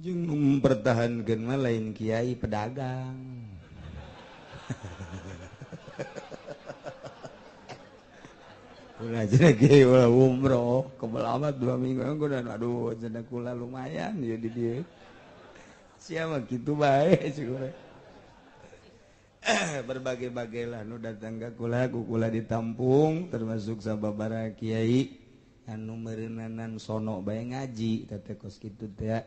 Jeung mempertahankeun mah lain kiai pedagang. Ulah cenah kiai ulah umroh kebelamat 2 minggu kudu aduh cenah kula lumayan ya di dieu. Sia mah kitu bae cik. Berbagai-bagai lah nu datang ka kula, ku kula ditampung termasuk sababaraha kiai anu meureunanan sono bae ngaji teh kos kitu teh.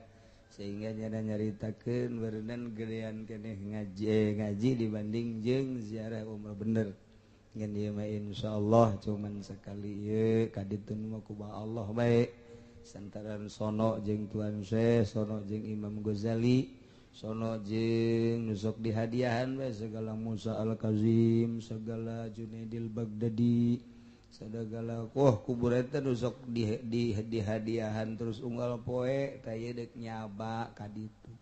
Sehingga nyana nyaritakeun beureunan gedean keneh ngaji dibanding jeung ziarah umrah bener. Ngan ieu mah insyaallah cuman sekali ieu kaditun mah ku Allah bae. Santaran sono jeung Tuan Syekh, sono jeung Imam Ghazali, sono jeung nusok dihadiahan bae segala Musa Al-Kazim, segala Junaidil Baghdadi, segala kubur eta nusok dihadiahan terus unggal poe tah ieu deuk nyaba ka ditu.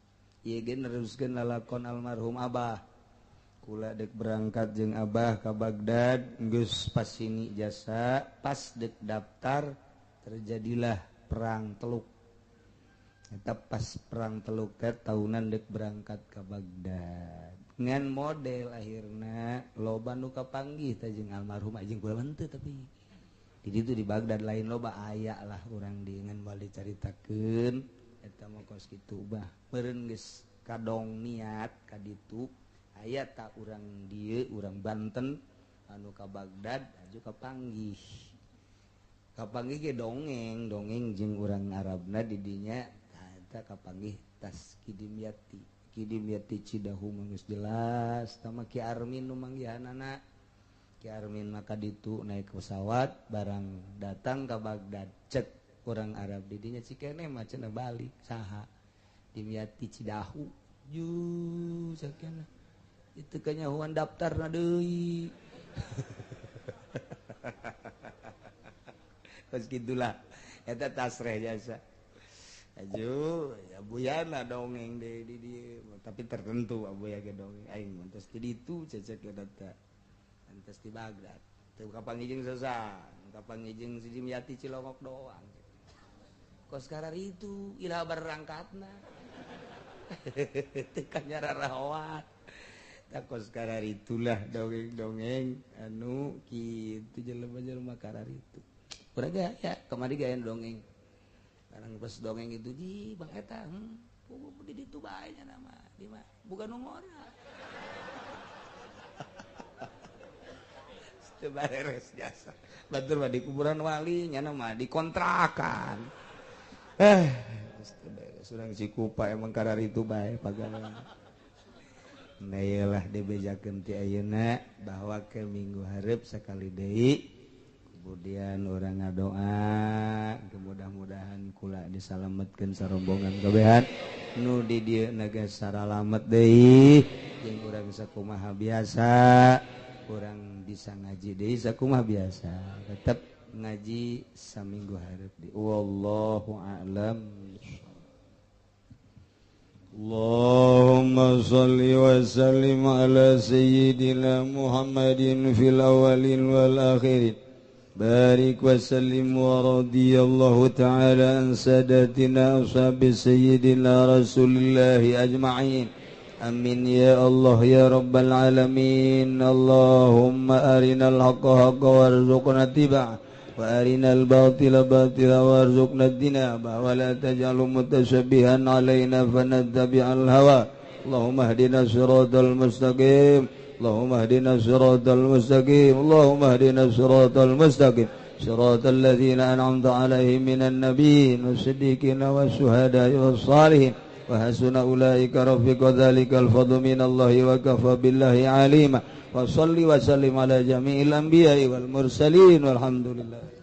Ieu ge neruskeun lalakon almarhum Abah. Kula dek berangkat jeung Abah ke Baghdad, geus pas sini jasa, pas dek daftar terjadilah perang Teluk. Eta pas perang Teluk teh tahunan dek berangkat ke Baghdad. Ngan model akhirna loba nu kapanggih teh jeung almarhum jeung kula henteu tapi di ditu di Baghdad lain loba aya lah urang di ngan moal dicaritakeun eta mah kos kitu bah. Meureun geus kadong niat ka ditu. Aya tak urang dieu urang Banten anu ka Baghdad aju kapanggih. Kapanggih ge dongeng jeung urang Arabna di dinya eta kapanggih tas Kidimyati Cidahu geus jelas tama Ki Armin nu manggihanana. Ki Armin maka ditu naik pesawat barang datang ka Baghdad cek urang Arab di dinya cikene mah cenah balik saha Dimyati Cidahu ju sakena itu kanyahuan daftar na deui. Kos gitulah eta tasreh jasa. Aju ya buyana dongeng di dieu tapi tertentu abuya ge dongeng aing mantos di ditu cecek eta antos di Baghdad. Teu kapanggih jeung sasa, kapanggih jeung si Dimyati Cilongok doang. Kos karar itu ila berangkatna. Teu kanyararawat. Takos karar itulah dongeng-dongeng anu kitu jelema-jelema karar itu. Urang gaya kemari gaya dongeng. Karang pas dongeng itu ji Bang eta di ditu bae nya nama di mah bukan nomorna. Teu beres jasa. Batur mah di kuburan wali nya mah dikontrakan. Teu beres urang Cikupa emang karar itu bae pagawean. Nah iyalah dibejakeun ti ayeuna bahwa ke minggu hareup sakali deui kemudian orang ngadoa mudah-mudahan kula disalametkeun sarombongan kabehan nu di dieu naga saralamet deui jeung urang sakumaha biasa urang bisa ngaji deui sakumaha biasa tetep ngaji saminggu hareup deui wallahu a'lam. Allahumma salli wa sallim ala sayyidina Muhammadin fil awalin wal akhirin barik wa sallim wa radiyallahu ta'ala an sadatina ashabi sayyidina rasulillahi ajma'in amin ya Allah ya rabbal alamin Allahumma arinal haqqa haqqa warzuqna tiba'ah wa arinal batila batila warzuqna tinabah wa la taj'al mutashabbihan alaina fanattabi'al hawa Allahumma hdina siratal mustaqim اللهم اهدنا الصراط المستقيم اللهم اهدنا الصراط المستقيم صراط الذين أنعمت عليهم من النبيين والصديقين والشهداء والصالحين وحسن أولئك رفيق ذلك الفضل من الله وكفى بالله عليما وصل وسلم على جميع الأنبياء والمرسلين والحمد لله